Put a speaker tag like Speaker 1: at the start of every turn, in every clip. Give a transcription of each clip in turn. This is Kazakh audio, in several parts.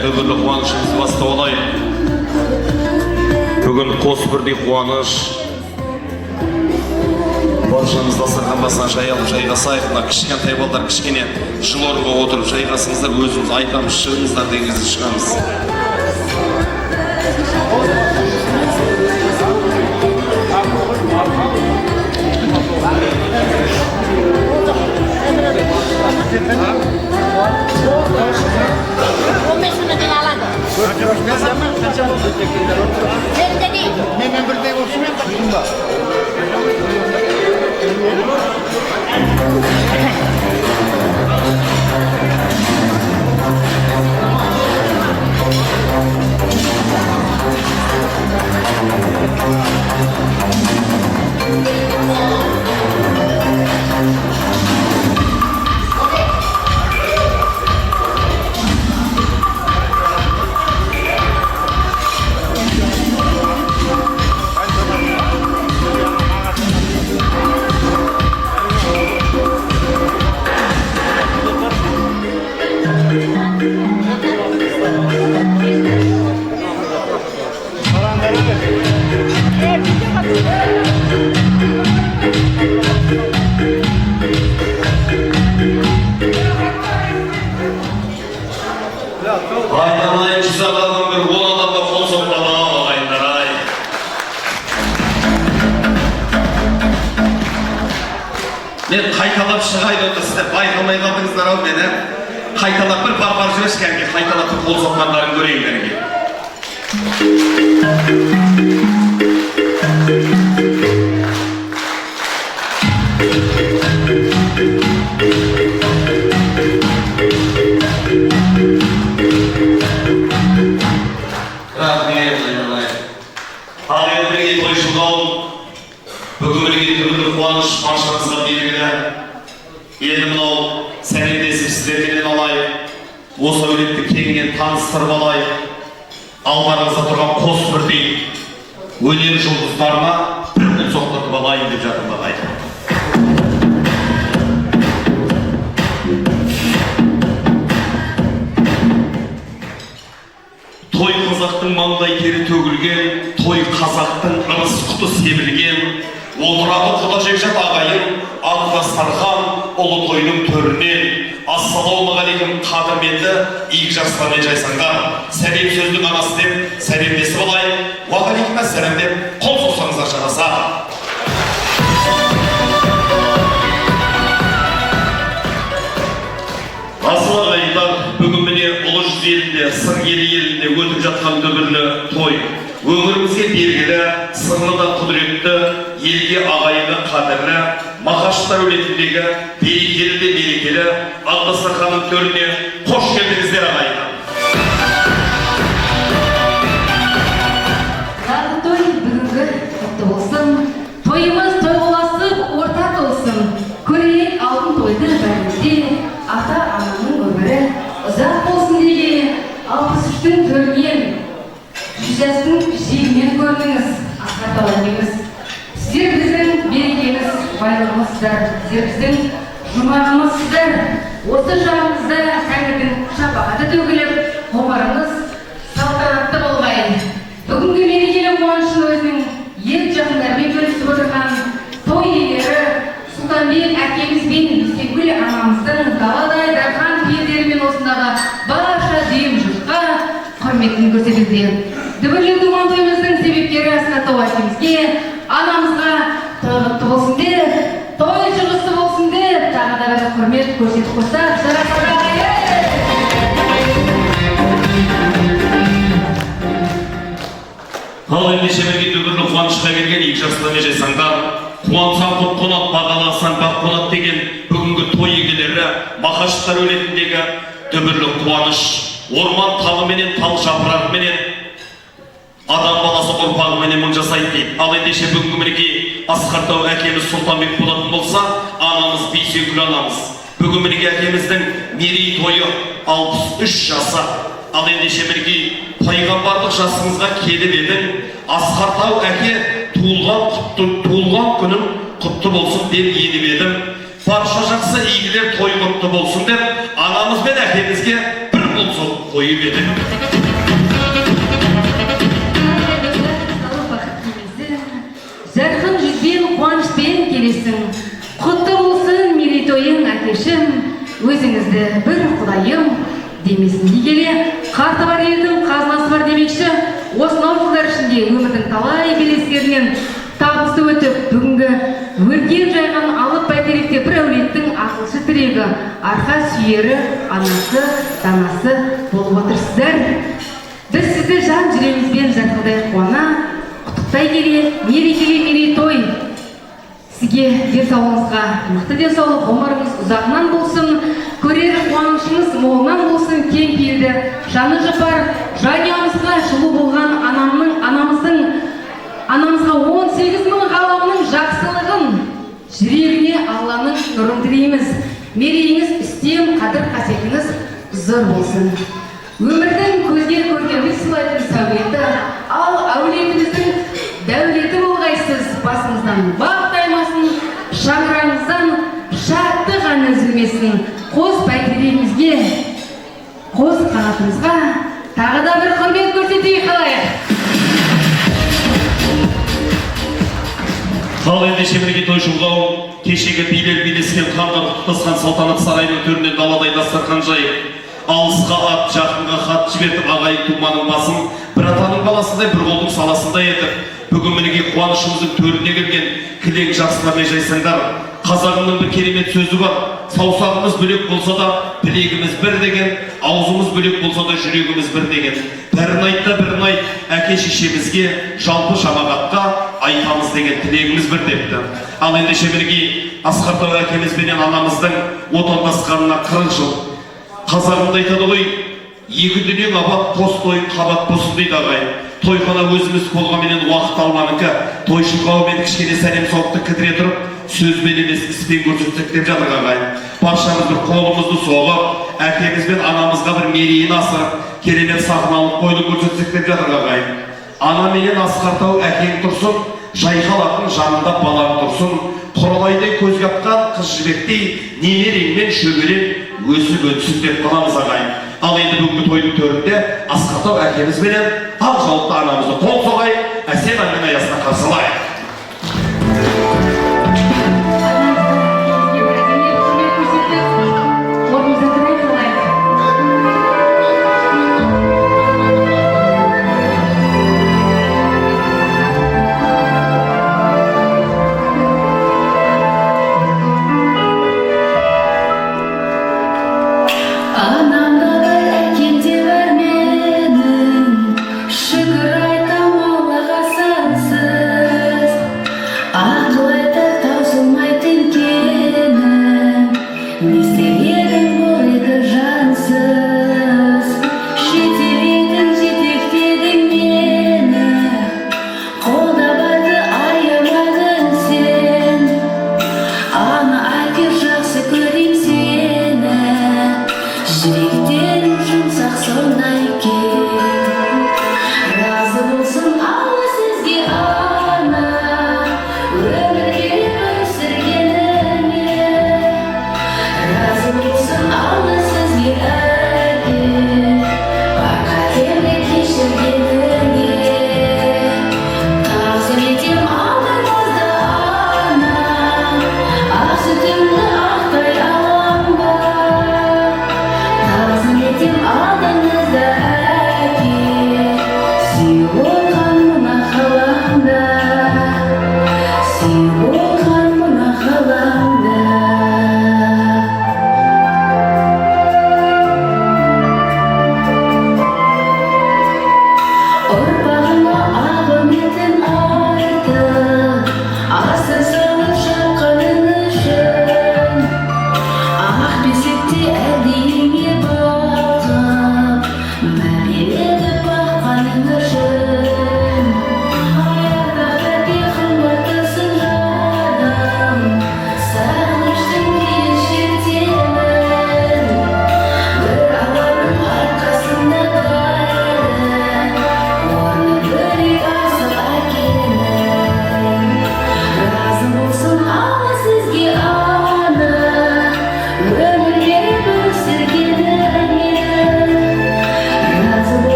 Speaker 1: Дүбірлі қуанышымызды бастап алайық. Бүгін қос бірдей қуаныш. Баршамыз дастархан басына жайғасайық. Мына кішкентай балдар кішкене жыл орынға отырып жайғасыңыздар, өзіміз айтамыз, шығыңыздар деген кезде шығамыз.
Speaker 2: Менен бірдей болсын мен қашын ба?
Speaker 1: Aydanайын жүзағалған бір 10 адамға қол соқпала ағайындар-ай. Мен қайталап шығайды отыр, сіздер байқалмай қалдыңыздар-ау мені. Қайталап бір бар жүрескен, қайталап бір қол соққандарын көрейіндерге. Ал енді бірге тойшылдау, бүгін бірге түрлі қуаныш баршаңызға белгілі. Енді мынау сәлемдесіп сіздерден алайық, осы әулетті кеңінен таныстырып алайық. Алдарыңызда тұрған қос бірдей өнер жұлдыздарына бір күн соқтыртып алайын деп жатырмын ағайын. Той қазақтың маңдай тері төгілген, той қазақтың ырыс құты себілген, отырады құда жекжат ағайын, ақ дастархан ұлы тойдың төрінен. Ассалаумағалейкум қадірменді игі жастармен жайсаңдар. Сәлем сөздің анасы деп сәлемдесіп алайын. Уағалейкум әссәлем деп қол соқсаңыздар жараса. Асыл ағайындар, бүгін міне ұлы жүз елінде, сыр елінде өтіп жатқан дүбірлі той. Өңірімізге белгілі, сырлы да құдіретті, елге ағайыны қадірлі, Мақаштар әулетіндегі берекелі де берекелі ақ дастарханның төріне қош келдіңіздер ағайындар.
Speaker 3: Жарық той бүгінгі құтты болсын, тойымыз тойласып ортақ болсын. Көрейік алтын тойды бәрімізде, ата-ананың өмірі ұзақ болсын деген 63-тің төрінен, 100-тің жегінен көрдіңіз, асқар талайыңыз. Сіздер біздің берекеміз, байлығымыздар, сіздер біздің жұмағымыздар. Осы жағымызда тәңірдің шапағаты төгіліп, ғұмырыңыз салтанатты болғай. Бүгінгі мерекелі қуанышын өзінің ет жақындармен бөлісіп отырған той иелері Сұлтанбек әкеміз бен Бейсенкүл анамыздың даладай дархан пейілдерімен осындағы барша дүйім жұртқа құрметін көрсетуде. Дүбірлі туған тойымыздың себепкері Асқар әкемізге, анамызға той құтты болсын деп, той шығысы болсын деп, тағы да бір құрмет көрсетіп қойсақ, жарасады ағайын.
Speaker 1: Ал ендеше бірге дүбірлі қуанышқа келген игі жастармен жайсаңдар, қуансаң құт қонат, бағаласаң бақ қонат деген бүгінгі той иелері Мақаштар әулетіндегі дүбірлі қуаныш, орман талыменен, тал жапырағыменен, адам баласы ұрпағыменен мың жасайды дейді. Ал ендеше бүгінгі мінекей Асқар әкеміз Сұлтанбек болатын болса, анамыз Бейсенкүл анамыз. Бүгін мінекей әкеміздің мерейтойы 63 жасы. Ал ендеше мінекей пайғамбарлық жасыңызға келіп едің, Асқар әке туылған күнің құтты болсын деп еніп едім. Барша жақсы игілер той құтты болсын деп, анамыз бен әкемізге бір бұл соғып қойып еді.
Speaker 3: Жарқын жүзбен қуанышпен келесің, құтты болсын мерейтойың әкешім, өзіңізді бір құдайым демесін келе, қарты бар елдің қазынасы бар демекші, осынау жылдар ішінде өмірдің талай белестерінен табысты өтіп, бүгінгі өркен жайған алып бәйтеректе бір әулеттің ақылшы тірегі, арқа сүйері, анасы, данасы болып отырсыздар. Біз сізді жан жүрегімізбен жарқылдай қуана, құттықтай келе, мерекелі мерейтой. Сізге денсаулығыңызға мықты денсаулық, ғұмырыңыз ұзағынан болсын, көрер қуанышыңыз молынан болсын, кең пейілді, жаны жұпар, жанұямызға жылу болған анамызға 18 мың ғаламның жақсылығын, жүрегіне Алланың нұрын тілейміз. Мерейіңіз үстем, қадір қасиетіңіз зор болсын. Өмірдің көзге көргенді сыйлайтын сәулеті, ал әулетіміздің дәулеті болғайсыз, басыңыздан бақ таймасын, шаңырағыңыздан шатты ғана үзілмесін. Қос бәйтерегімізге, қос қанатымызға тағы да бір құрмет көрсетейік қалайық.
Speaker 1: Ал ендеше мереке той шымғау, кешегі билер билескен қандар құттасқан салтанат сарайының төрінен даладай дастархан жайып, алысқа ат, жақынға хат жібертіп, ағайын туманың басын бір атаның баласындай, бір қолдың саласындай етіп, бүгін мінеге қуанышымыздың төріне келген кілең жақсылармен жайсаңдар. Қазағымның бір керемет сөзі бар: саусағымыз бөлек болса да тілегіміз бір деген, аузымыз бөлек болса да жүрегіміз бір деген. Бірін айтта бірін айт, әке шешемізге, жалпы жамағатқа айтамыз деген тілегіміз бір депті. Ал ендеше бірге Асқар әкеміз бенен анамыздың отандасқанына 40 жыл. Қазағымда айтады ғой, екі дүние абат, қос той қабат болсын дейді ағайын. Тойхана өзіміз қолғаменен уақыт алманыкі, тойшыл қаумен кішкене сәлем соқты кідіре тұрып, сөзбен емес іспен көрсетсек деп жатыр ағайын. Баршамыз бір қолымызды соғып, әкеміз бен анамызға бір мерейін асырып, керемет сахналық қойды көрсетсек деп жатыр ағайын. Ана менен Асқар әкең тұрсын, жайқалатын жанында балаң тұрсын, құралайдай көзге атқан қыз жібектей немереңмен шөберек өсіп өтсін деп қаламыз ағайын. Ал енді бүгінгі тойдың төрінде Асқар әкеміз бенен ақ жаулықты анамызды қол соғайық, әсем әңгіме аясына қарсылайық.
Speaker 3: Шүкір айтам Аллаға сансыз.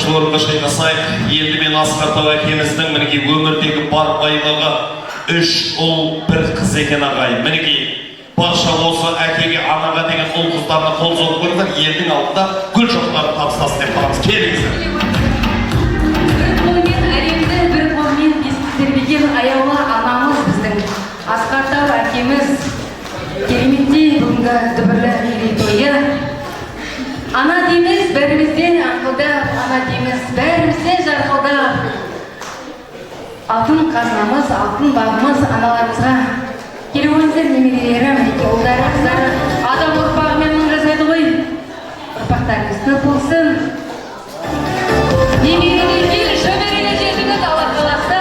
Speaker 1: бірінші орынға шайқасайық. Енді мен Асқар әкеміздің мінекей өмірдегі бар байлығы 3 ұл 1 қыз екен ағайын. Мінекей барша осы әкеге, анаға деген ұл қыздарына қол соғып көріңдер, елдің алдында гүл шоқтарын табыстасын деп қаламыз. Келіңіздер.
Speaker 3: Бір қолмен әлемді, бір қолмен тербеген аяулы анамыз біздің Асқар әкеміз кереметтей бүгінгі дүбірлі мерейтойы. Ана дейміз бәрімізден аңқылдап, ана дейміз бәрімізден жарқылдап. Алтын қазынамыз, алтын бағымыз аналарымызға. Келіп ойыңыздар немерелерім, ұлдары, қыздары, адам ұрпағымен мың жасайды ғой. Ұрпақтарыңыз көп болсын. Немерелерге шөберелі жетіңіз, Алла қаласа,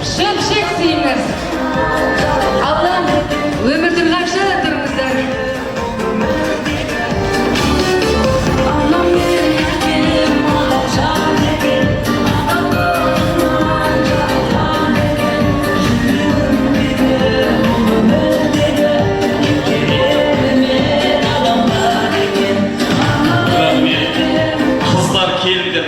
Speaker 3: шөп-шек сүйіңіз. Аллам өмірдің қақшы тұрыңыздар.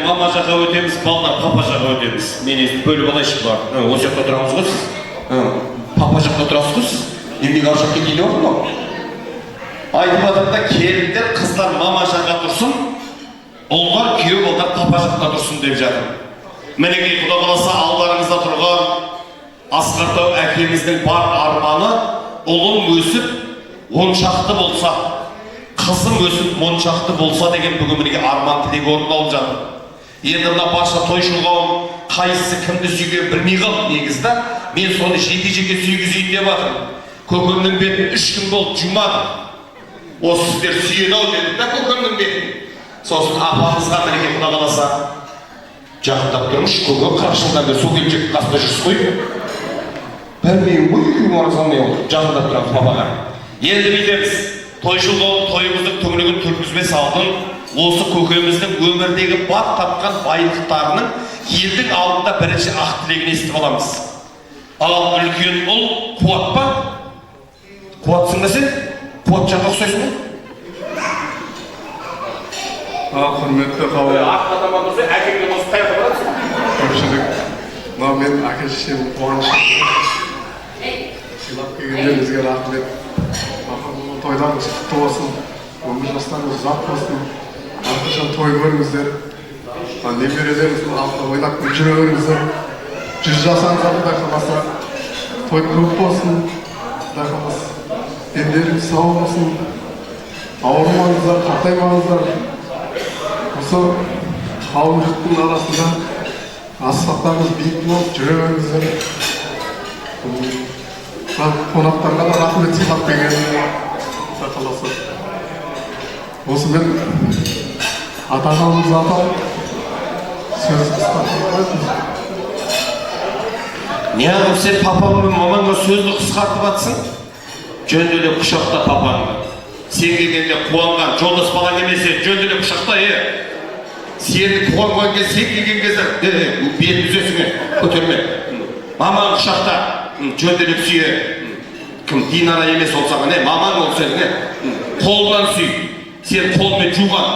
Speaker 1: Мама жаққа өтеміз, балдар папа жаққа өтеміз. Мен бөліп алайшы бар. Осы жақта тұрамыз ғой сіз? Папа жақта тұрасыз ғой сіз? Ендегі ар жаққа келе орын ғой? Айтып адамда келіндер, қыздар мама жаққа тұрсын, ұлдар, күйеу балдар папа жақта тұрсын деп жатыр. Мінекей Құда қаласа алдарыңызда тұрған Асқар әкеміздің бар арманы, ұлым өсіп, 10 шақты болса, қызым өсіп, 10 шақты болса деген бүгін мінеге арман тілегі орындалып жатыр. Енді мына барша тойшыл қауым қайсысы кімді сүйген білмей қалды негізді. Мен соны жеке-жеке сүйгізейін деп жатырмын. Көкемнің бетін 3 күн болды жумады. Осы сіздер сүйеді-ау дедім да көкемнің бетін. Сосын апамызға мінеке Құда қаласа жақындап тұрмыш, көкем 40 жылдан бері сол келіншектің қасында жүрсіз ғой. Білмеймін ғой, екеуің арасында жақындап тұрамыз папаға. Енді бүйтеміз. Тойшыл қауым тойымыздың төңірегін түркізбес алдын, осы көкеміздің өмірдегі бақ тапқан байлықтарының елдің алдында бірінші ақ тілегін естіп аламыз. Ал үлкен ұл қуат па? Қуатсың ба сен? Қуат жаққа ұқсайсың ба?
Speaker 4: Құрметті қауым.
Speaker 1: Ақ адаман тұрса, әкеңнен осы қайаққа барасың?
Speaker 4: Көпшілік. Мына мен әке-шешем қуанышы. Сыйлап келгендеріңізге рахмет. Тойдарыңыз құтты болсын, өмір жастарыңыз ұзақ болсын, әрқашан той көріңіздер, немерелеріңіздің алдында ойнап жүре беріңіздер, 100 жасаңызға Құдай қаласа, той көп болсын, Құдай қаласа, дендеріңіз сау болсын, ауырмаңыздар, қартаймаңыздар. Осы қауым жұрттың арасында асқақтарыңыз биік болып жүре беріңіздер. Қонақтарға да рахмет сыйлап келгеніне. Осы мен ата-анамызды атап сөз қысқартып.
Speaker 1: Неғып сен папаң мен мамаңға сөзді қысқартып атсың? Жөнделеп құшақта папаңды. Сен келгенде қуанған жолдас балаң емесе жөнделеп құшақта, сені қуанған кез, сен келген кезде бетін үзесіңе, көтерме. Мамаң құшақта, жөнделеп сүйе. Кім Динара емес олсаға, мамаң ол сені, қолдан сүй. Сен қолмен жуған,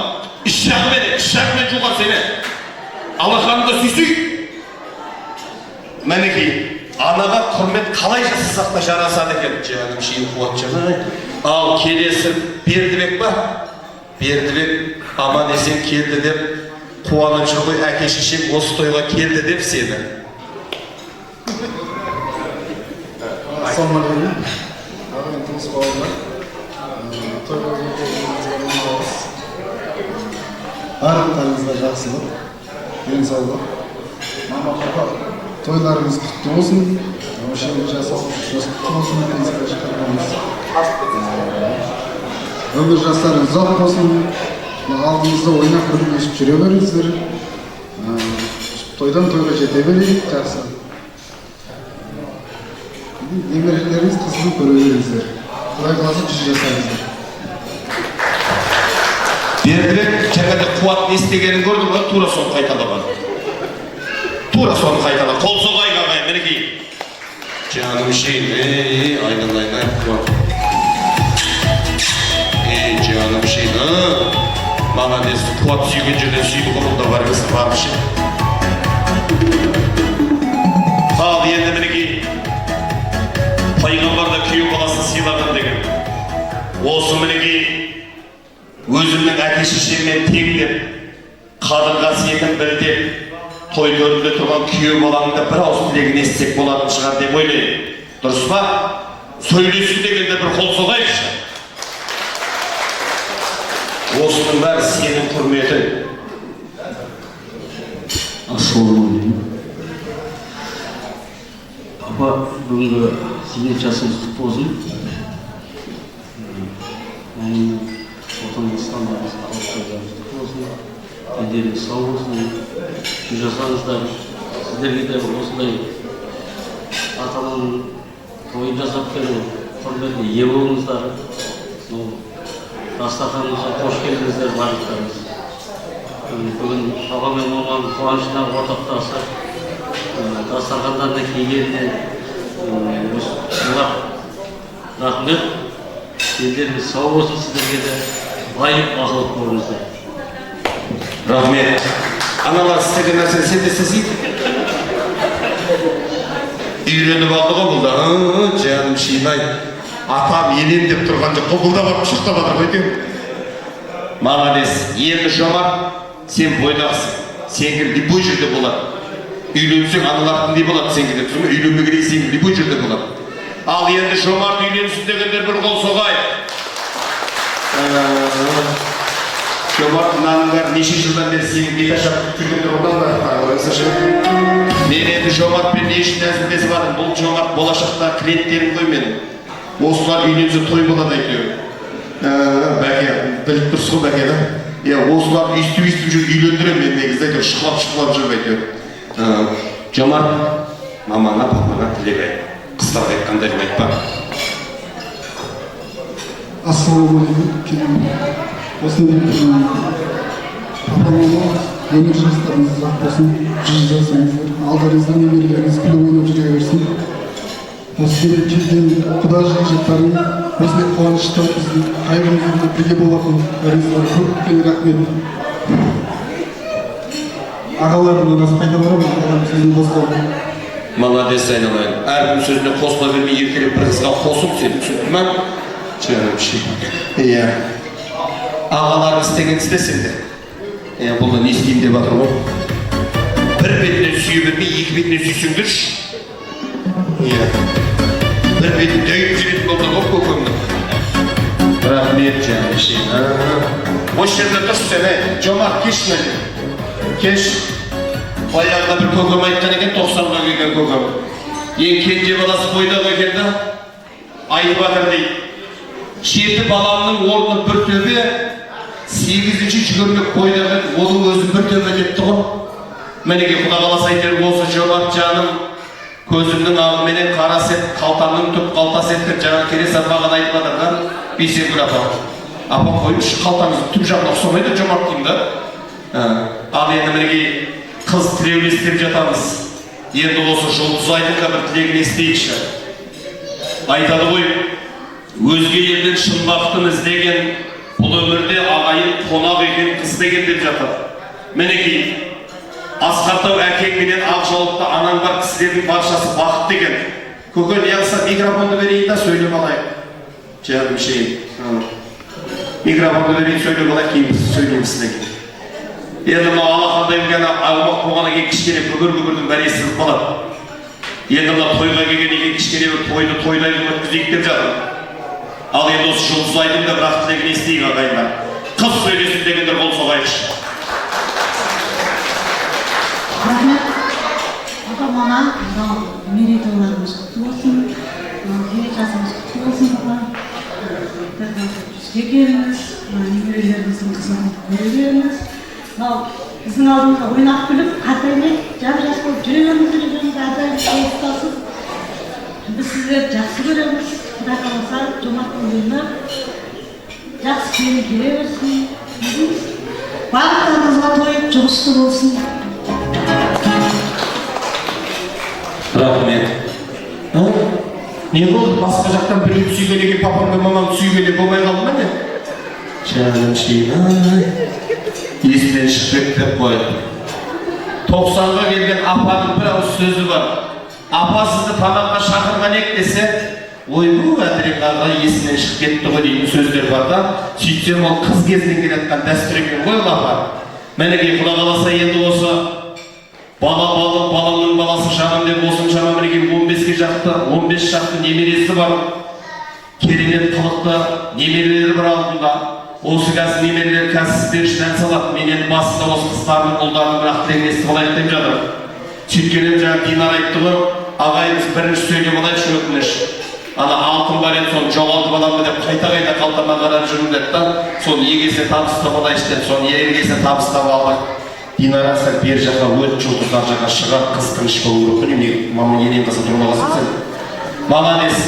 Speaker 1: іш жағымен жуған сені. Алақанында сүй. Мінекей, анаға құрмет қалай жасасақта жарасады екен. Жаным шейін қуат жаңай. Ал келесі Бердібек ба? Бердібек аман есен келді деп қуанып жүр ғой, әке шешем осы тойға келді деп сені.
Speaker 4: Ассалаумағалейкум. Туыс бауырлар. Тойға келгеніңізге ризамыз. Барлықтарыңызға жақсылық, денсаулық. Мама, папа, тойларыңыз құтты болсын. Өміршеңіз құтты болсын. Өмір жастарыңыз ұзақ болсын. Алдыңызда ойнап күліп өсіп жүре беріңіздер. Тойдан тойға жете берейік, жақсы. Немерелеріңіз қызығын көре беріңіздер. Құдай қаласа 100 жасаңыздар.
Speaker 1: Бердібек жаңада қуат не істегенін көрдің ба? Тура соны қайталаған. Қол соғайын ағайын, мінекей. Жаным шейін, айналайын, қуат. Жаным шейін, Молодец, қуат сүйген жерден сүйді қолында бар кісі барышы. Ал енді мінекей пайғамбарда күйеу баласын сыйлаған деген. Осы мінекей өзімнің әке-шешеммен тең деп, қадір қасиетін білдеп, той төрінде тұрған күйеу балаңды бір ауыз тілегін естісек болатын шығар деп ойлаймын. Дұрыс па? Сөйлесін дегенде бір қол соғайықшы. Осының бәрі сенің құрметің.
Speaker 5: Ассалаумағалейкум. Апа, бүгінгі зейнет жасыңыз құтты болсын. Отандастарымыз, халықтарымыз құтты болсын. Дендеріңіз сау болсын. Үй жасаңыздар. Сіздерге де осындай ата-ананың тойын жасап беру құрметіне ие болыңыздар. Дастарханымызға қош келдіңіздер барлықтарыңыз. Бүгін аға мен маманың қуанышына ортақтасып, дастархандарына келгеніне рахмет. Дендеріңіз сау болсын, сіздерге де байып бақылып болыңыздар.
Speaker 1: Рахмет. Аналар істеген нәрсе сен де істесейді. Үйреніп алды ғой бұл да. Жаным шимай. Атам елем деп тұрған жоқ. Бұлда барып шықтап атыр ғой деймін. Молодец. Енді жомарт, сен бойдақсың. Сен любой жерде болады. Үйленсең аналардың болады сен деп тұрмын. Үйленбей керек сен любой жерде болады. Ал енді жомарт үйленсін дегендер бір қол соғайық. Жомарт мынаның бәрі неше жылдан бері сенің беташап жүргендер одан да мен енді жомартпен не үшін әзілдесіп жатырмын. Бұл жомарт болашақта клиенттерім ғой менің. Осылар үйленсе той болады әйтеуір. Бәке, біліп тұрсыз ғой бәке, да? Осылар үйстіп жүріп үйлендіремін мен негізі әйтеуір шықлап жүріп әйтеуір. Жомарт, мамаңа, папаңа тілек айт. Қыстарға айтқандарын айтпа.
Speaker 4: Ассалаумағалейкум. Осындай папа-мама өмір жастарыңыз ұзақ болсын, 100 жасыңыздар. Алдарыңызда немерелеріңіз күліп ойнап жүре берсін. Осындай келген құда жиынжақтарың осындай қуанышта біздің қайғымызда бірге болатын бәріңізге көп рахмет. Ағаларымнан аз пайдаланамын, ағаларым сөзін қозғалды.
Speaker 1: Молодец айналайын. Әркім сөзіне қосыла бермей еркелеп бір қызға қосып сен түсіндің ме? Жаным ши. Иә. Ағаларым істеген істесін де. Бұл да не істеймін деп жатыр ғой. Бір бетінен сүйе бермей, екі бетінен сүйсеңдірші. Иә. Бір бетін дөйіп жүретін болды ғой көкемді. Рахмет жаным ши. Осы жерде тұршы сен, жомарт кеш мені. Кеш. Баяғыда бір көкем айтқан екен, 90-ға келген көкем. Ең кенже баласы бойдағы екен да, айтып жатыр дейді. 7 баламның орны бір төбе, 8-ші жүгірмек бойдағы оның өзі бір төбе депті ғой. Мінеке құда қаласа айтар осы жомарт жаным, көзімнің ағыменен қара сет, қалтамның түп қалтасы етіп жаңа келес апаған айтып жатырған Бейсенкүл апа. Апа қойыңызшы қалтаңыздың түп жағына ұқсамайды жомарт деймін да. Ал енді мінеке қыз тілеуін естеп жатамыз. Енді осы Жұлдызайдың да бір тілегін естейікші. Айтады ғой, өзге елден шынбақтын іздеген, бұл өмірде ағайын қонақ екен қыз деген деп жатыр. Мінекей, асқартау әкеңменен ақ жауапты анаң бар кісілердің баршасы бақыт деген. Көке, не қылса микрофонды берейін да сөйлеп алайық. Жаным шейін. Микрофонды берейін сөйлеп алайық, кейін біз сөйлейміз деген. Енді мына алақандай білгені ағымақ болғаны кейін кішкене бүгір-бүгірдің бәрі естіліп қалады. Енді мына тойға келген екен кішкене бір тойдай өткізейік деп жатыр. Ал енді осы Жұлдызайдың да бірақ тілегін естейік ағайындар. Қыз сөйлесін дегендер қол соғайықшы.
Speaker 6: Рахмет. Ата-мана, мерейтойларымыз құтты болсын. Зейнет жасыңыз құтты болсын бала. Жүзге келіңіз, немерелеріңіздің қызығын көре беріңіз. Біздің алдымызда ойнақ күліп, қартаймай, жап-жас болып жүре беріңіз, әрдайым қауыптасыз. Біз сіздерді жақсы көреміз. Құда қаласа, жомарттың үйіне жақсы келе берсін. Барлықтарыңызға той жұғысты болсын.
Speaker 1: Рахмет. Не болды? Басқа жақтан біреуді сүйгелеген папамды мамамды сүйгеле болмай қалды ма не? Жаным шейін. Есінен шығып деп қойды. 90'ға келген апаның бір ауыз сөзі бар. Апа сізді тамаққа шақырған ек десе, ойбу әдірек аға есінен шығып кетті ғой дейтін сөздер бар да, сөйтсем ол қыз кезінен келеткен дәстүр екен ғой апа. Мінекей құда қаласа енді осы баламның баласы жағын деп осыншама мінекей 15-ге жақты, 15 шақты немересі бар. Керемет қылықты немерелері бар алдында. Осы қазір немерелер кәсіппен ішінен салады. Мен енді басында осы қыздардың ұлдардың бір ақтылығын естіп алайық деп жатыр. Сөйткенім жаңа Динар айтты ғой, ағайымыз бірінші сөйлеп алайықшы өтініш. Ана алтын бар еді, соны жоғалтып аламын деп қайта қалтама қарап жүріңдер да, соны егесе табыстап алайықшы деп, соны егесе табыстап алдық. Динар сәл бер жаққа өт жұлдыздар жаққа шығар, қыз тыныш болу керек. Мама енең қызы тұрып аласың сен. Молодец.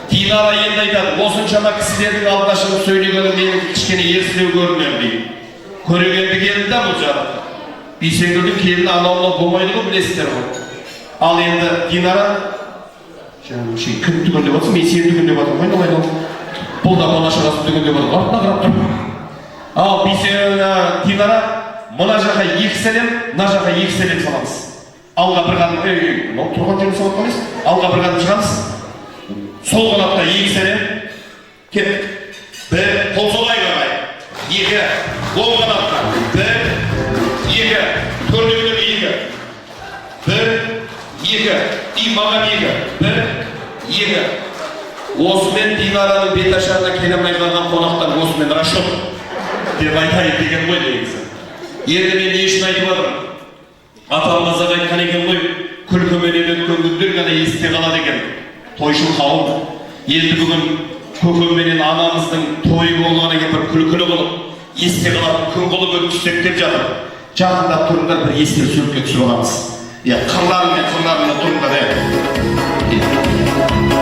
Speaker 1: Динара енді айтады, осыншама кісілердің алдына шығып сөйлегені менің кішкене ерсілеу көрінемін дейді. Көрегенді келін да бұл жарық. Бейсенгүлдің келіні анауына болмайды ғой, білесіздер ғой. Ал енді Динара, күн түгін деп отырсың, мен сен түгін деп отырмын, айналайын. Бұл да бала шағасы түгін деп отырмын, артына қарап тұр. Ал Динара, мына жаққа екі сәлем, мына жаққа екі сәлем саламыз. Алға бір қадым, мынау тұрған жерін салып қоймайсыз, алға бір қадым шығамыз. Сол қанатта екі сәлем, кет. Бір, қол солай қарай. Екі, ол қанатта. Бір, екі, көрдіңдер екі. Бір, екі, и маған екі. Бір, екі. Осымен Динараның беташарына келемай қалған қонақтар осымен рашот деп айтайын деген ғой негізі. Енді мен не үшін айтып отырмын? Атам қазақ айтқан екен ғой, күлкіменен өткен күндер ғана есте қалады екен. Тойшыл қауым. Енді бүгін көкемменен анамыздың тойы болған екен, бір күлкілі қылып, есте қалатын күн қылып өткізсек деп жатыр. Жақындап тұрыңдар, бір естелік суретке түсіп аламыз. Қырларың мен қырларыңа тұрыңдар.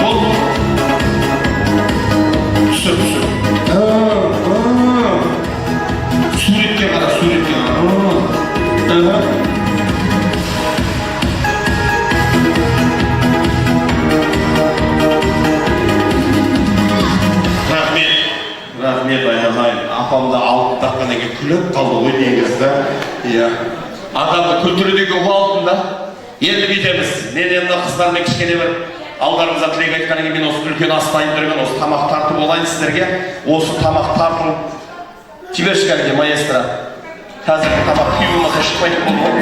Speaker 1: Бол. Түсір. Суретке қара, суретке қара. Рахмет айналайын, апамды алып таққан екен күліп қалды ғой негізді. Адамды күлтірудегі уақытында енді бүйтеміз. Мен енді қыздармен кішкене бір алдарыңызға тілек айтқан екен, мен осы үлкен астайын тұрған, осы тамақ тартып олайын сіздерге. Осы тамақ тарту жіберші кәлге, маэстро. Қазіргі тамақ күй болмаса шықпайды болды.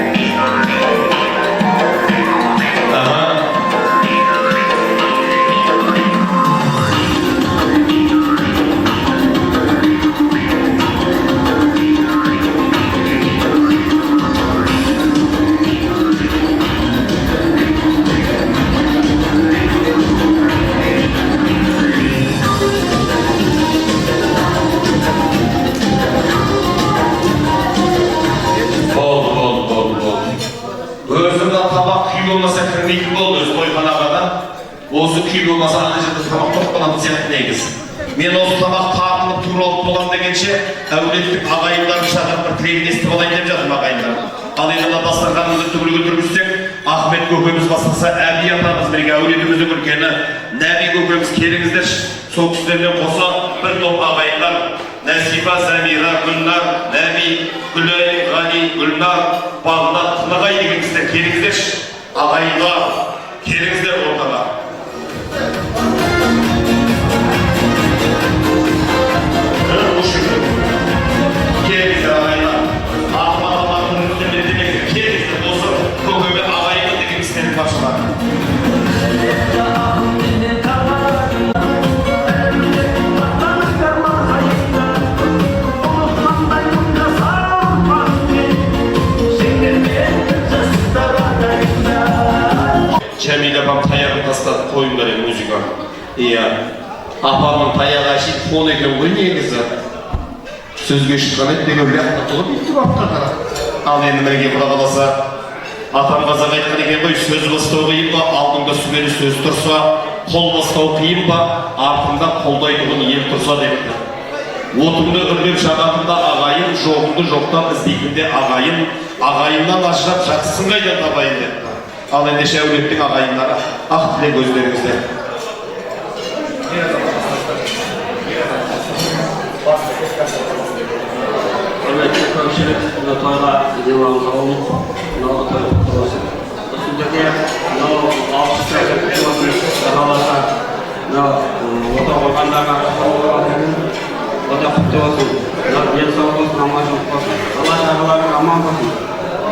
Speaker 1: Осы күй болмаса ана жерде тамақ тоқталатын сияқты негіз. Мен осы тамақ тартылып туралып болам дегенше әулеттік ағайындарын шақырып бір тілегін естіп алайын деп жатырмын ағайындар. Ал енді дастарханымызды түгел көтіргізсек, Ахмет көкеміз бастаса, Әби атамыз бірге әулетіміздің үлкені Нәби көкеміз келіңіздерші. Сол кісілермен қоса бір топ ағайындар Нәсипа, Замира, Гүлнар, Нәби, Гүлай, Ғали, Гүлнар, Бағдат, Тынығай деген кісілер келіңіздерші. Ағайындар, келіңіздер ортаға. Келіңіздер ағайындар. Ағайындар үстемелі демекті. Келіңіздер осы көкеме ағайындар деген кісілердің паршалары. Жәмил апам таяғын тастады, қойыңдар еді музыка. Апамның таяғы әшейін фон екен ғой негізі. Сөзге шыққан еді деген ляқта тұлып еттіп апқа қара. Ал енді мәнге бұра қаласа, атам қазақ айтқан екен ғой, сөз бастау қиын ба, алдыңда сүбелі сөз тұрса, қол бастау қиын ба, артында қолдайтұғын ел тұрса депті. Отыңды үрлеп жағатында ағайын, жоғыңды жоқтан іздейтінде ағайын, ағайыннан ажырап жақсысын қайдан табайын депті. Ал ендеше әулеттің ағайындары, ақ тілек өздеріңізде.
Speaker 5: құрметті көпшілік мына тойға демалып алып, мынау той құтты болсын. Сіздерге мынау 60 қаласа, мынау ота қойғандарға ота құтты болсын. Денсаулық болсын, аманшылық болсын. Алла шағаларың аман болсын.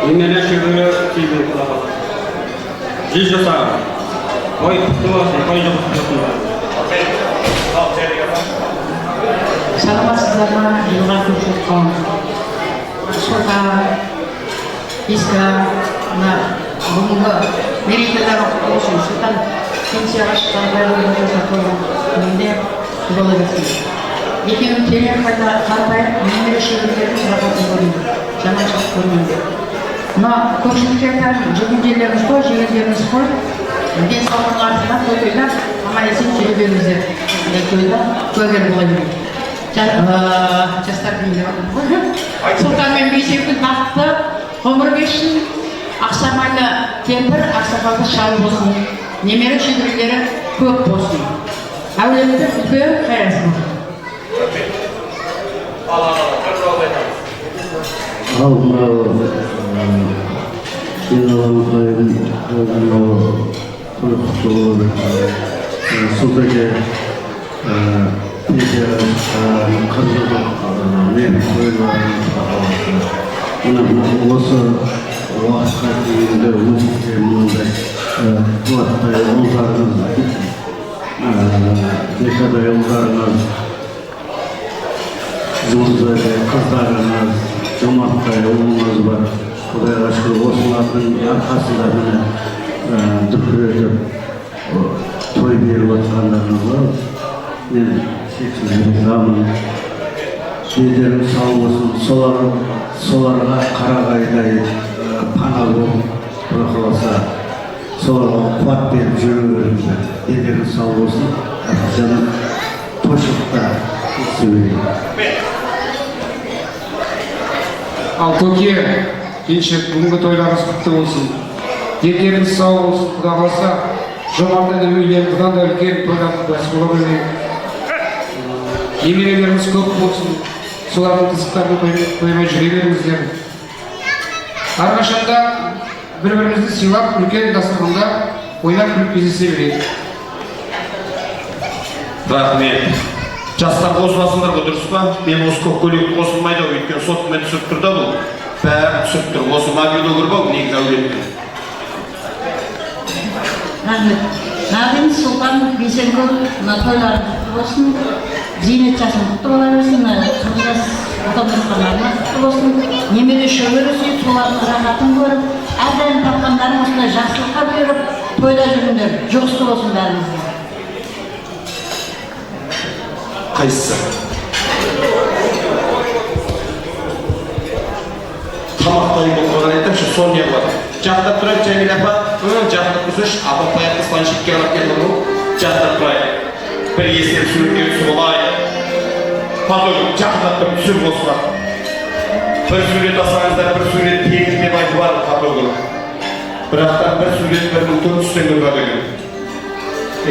Speaker 5: Немере шөбере сүйген құда қалсын. 100 жасаған. Той құтты болсын, той құтты болсын.
Speaker 6: Саламатсыздар ма, жылға көпшілік қауым. Сота, иска, бүгінгі мерейтойларға құтты болсын. Сұлтан пенсияға шыққан бәрі жасатылған күнінде бола берсін. Екеуін келер қайта қарапайым немере шеберлердің сұрақатын көрмейді, жаманшылық көрмейді. Мына көпшілікке айтарым, жүргендеріңіз қой, жегендеріңіз қой, денсаулықтың артында той-тойлап, аман есен жүре беріңіздер. Тойда куәгер бола берейік. Жастар дейін деп ғой. Сұлтан мен бейсекүл бақытты ғұмыр кешсін, ақсамайлы кемпір, ақсақалды шал болсын, немере шеберлері көп болсын. Әулетті үлкен қайрасы болсын.
Speaker 5: Ал мынау жиналған тойдың той құтты болып Сұлтанге пенсияға шыққан қырғыздың мен тойларын осы уақытқа дейінгі өзіңізге мынандай қуаттай ұлдарыңыз некадай ұлдарыңыз жұмысбай қыздарыңыз жомарттай ұлыңыз бар. Құдайға шүкір осылардың арқасында міне дүркіретіп той беріп отқандарыңызға мен шексіз ризамын. Дендеріңіз сау болсын, соларға қарағайдай пана болып, Құдай қаласа соларға қуат беріп жүре беріңіздер. Дендеріңіз сау болсын, әрқашан тойшылықта сөйлейді.
Speaker 7: Ал көке, келіншек, бүгінгі тойларыңыз құтты болсын. Дендеріңіз сау болсын, Құда қаласа, жомарттан үйлерің бұдан да үлкен тойлардың бәсі бола бермейді. Немерелеріңіз көп болсын, солардың қызықтарын қоймай жүре беріңіздер. Әрқашанда бір-бірімізді сыйлап, үлкен дастарханда ойнап күліп кездесе берейік.
Speaker 1: Рахмет. Жастар қосыласыңдар ғой, дұрыс па? Мен осы көк көйлекті қосылмайды, өйткені сотымен түсіріп тұр да бұл. Бәрі түсіріп тұр. Осы мобилді көрбау, негізі әулетті.
Speaker 6: Рахмет. Нағын Сұлтан Бейсенкүл тойлары құтты болсын, зейнет жасын құтты бола берсін, тұрғыз отандастарына құтты болсын, немере шөбері сүйіп, солардың рахатын көріп, әрдайым тапқандарын осындай жақсылыққа беріп, тойда жүріңдер, жұғысты болсын бәрімізге.
Speaker 1: Қайсысы? Тамақтай болған айтамшы, сон не бар? Жақтап тұрайық, Жәмил апа, жақтап тұрсыш, апа паятты сланшетке алып келді бұл, жақтап тұрайық. Бір есен суретке түсіп олайық. Патой, жақтап тұрып түсіп осылар. Бір сурет асаңыздар, бір сурет тегін деп айтып бар, Патой. Бірақтан бір сурет 1400 теңге бар деген.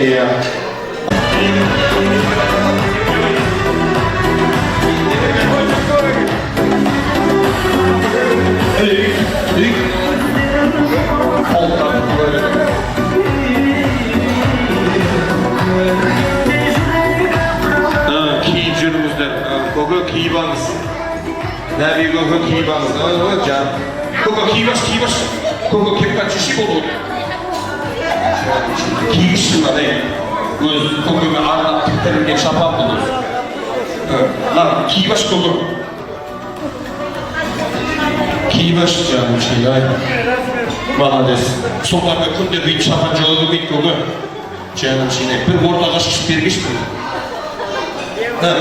Speaker 1: Иә. Kiyip жүріңіздер, көке киіп алыңыз. Нәби көке киіп алыңыз. Көке киіп аш. Көке кепқан шешек болды. Киішін адай. Өз көкеме арнап тіктірілген шапан болды. Киіп аш көке. Киіп аш жаным шей, ай. Молодец. Соларға күнде бүйтіп шапан жолы бермейді көке. Жаным шей, бір ортаға шықшып бергеш бір. Берді.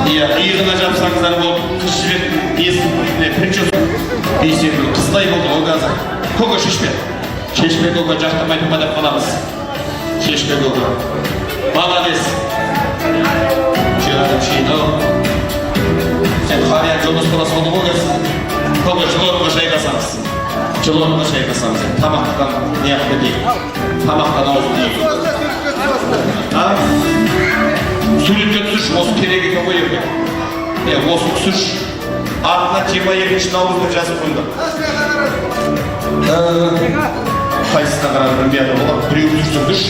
Speaker 1: Иә, иығына жапсаңыздар болды, қыз жібетін несін, прическа. Бейсенбі, қыздай болды ол қазір. Көке шешпе. Шешпе көке, жақтырмайтын ба деп қаламыз. Шешпе көке. Молодец. Жаным шей, сен қариян жолдас боласы болды ғой қазір. Көке, жылы орынға шайқасамыз. Тамақтан не яқты дейік. Тамақтан аузын дейік. Суретке түсіш, осы керек екен ғой ерге. Осы түсіріш артына 22 наурызда жазып қойды. Қайсысына қарап білмейді, олар біреу түсірдіш.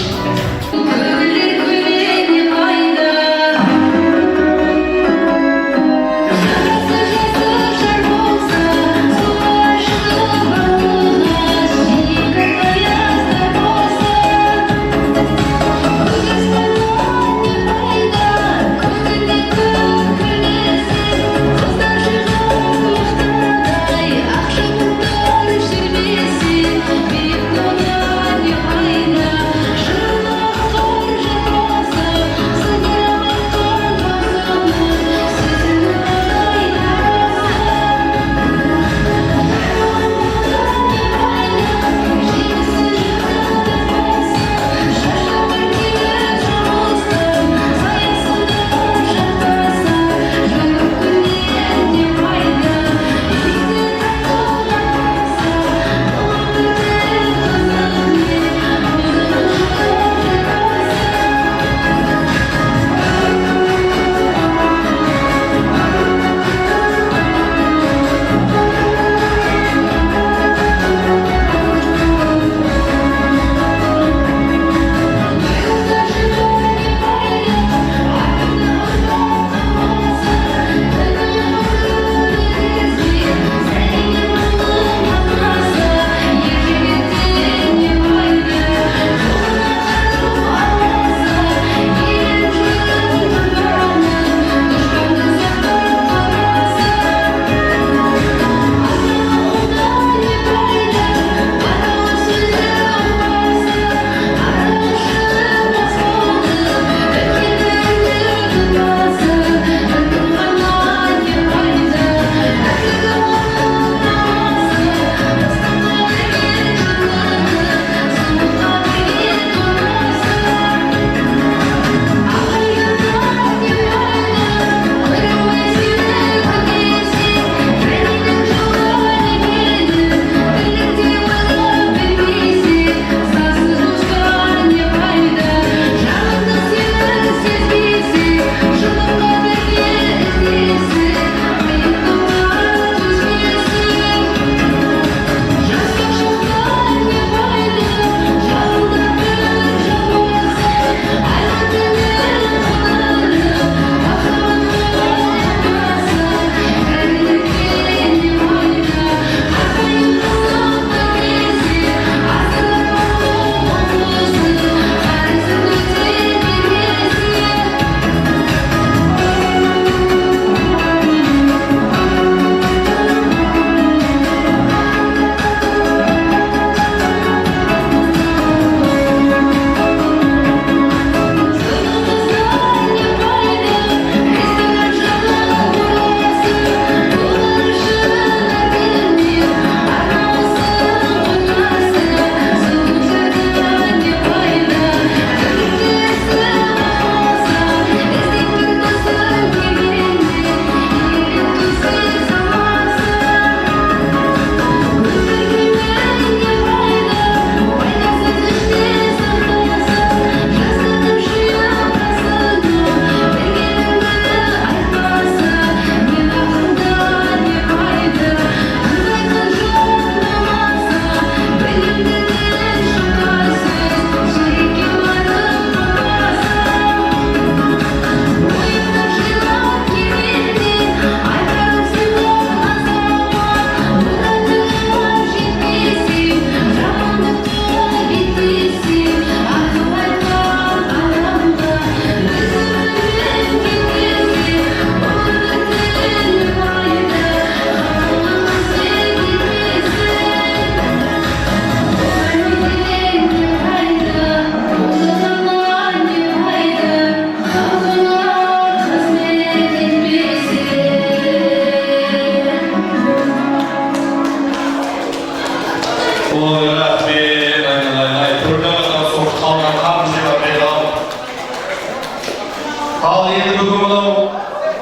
Speaker 1: Ал енді бүгін мынау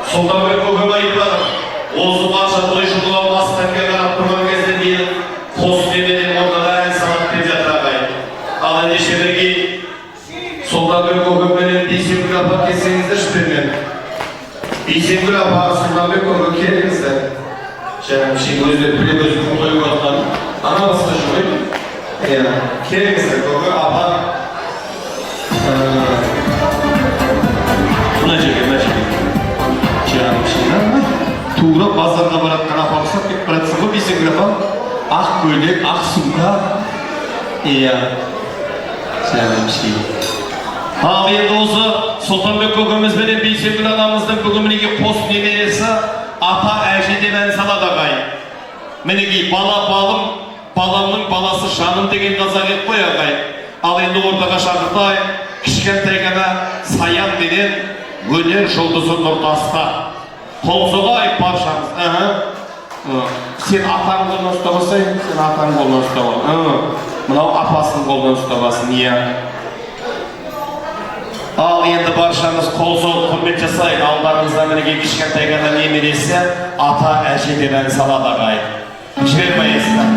Speaker 1: Сұлтанбек көкем айтпады. Осы барша той жылуға бастыққа қарап тұрған кезде дейін қос демеден ордаға ән салат деп жатыр ағайын. Ал ендеше бірге Сұлтанбек көкемменен бейсенбі апа келсеңіздерші бермен. Бейсенбі апа Сұлтанбек көңі келіңіздер. Жаңағы шейін өздері біле өзінің қойып отқан. Ана басқа жүрмейді. Келіңіздер көңі апа. Мына жерге. Жаңағы шейін. Тура базарға баратқан апамызға кетіп баратсың ғой бейсенбі апам. Ақ көйлек, ақ сумка. Жаңағы шейін. Ал енді осы Сұлтанбек көкеміз бенен Бейсенбі анамыздың бүгін мінеге қос немересі ата әже деп ән салады ағайын. Мінеге бала балым, баламның баласы жаным деген қазақ ет қой ағайын. Ал енді ортаға шақыртай, кішкентай ғана саян менен өнер жұлдызы Нұртаста. Қол соғайық баршамыз. Сен атаң қолынан ұстамасаң, сен атаң қолынан ұстап. Мынау апасының қолынан ұстамасын, иә. Ал енді баршамыз қол соғып құрмет жасайық. Алдарыңызда мінеге кішкентай ғана немересі ата әже деп ән салады ағайын. Жібермейсіздер.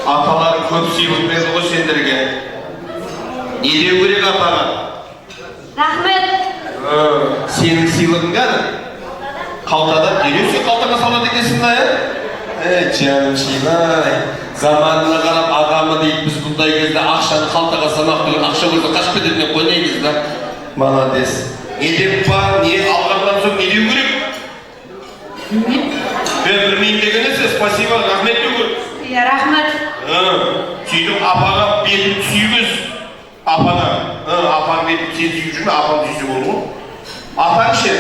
Speaker 1: Апалар көп сыйлық берді ғой сендерге. Не деу керек апаға?
Speaker 3: Рахмет.
Speaker 1: Сенің сыйлығың қане? Қалтада дереу сен қалтаңа салады екенсің да, жаным Шилай. Заманына қарап ағамы дейді, біз бұндай кезде ақшаны қалтаға салмақ деген ақша көрді қашып кететінен қоймаймыз да. Молодец. Не деп бар, не алғаннан соң не деу керек? Білмеймін дегенесі, спасибо, рахмет деу керек.
Speaker 3: Иә, рахмет.
Speaker 1: Сөйтіп апаға бетін сүйгіз. Апаңа, апаң бетін сен сүйіп жүрме, апаң сүйсе болды ғой. Атаң ше?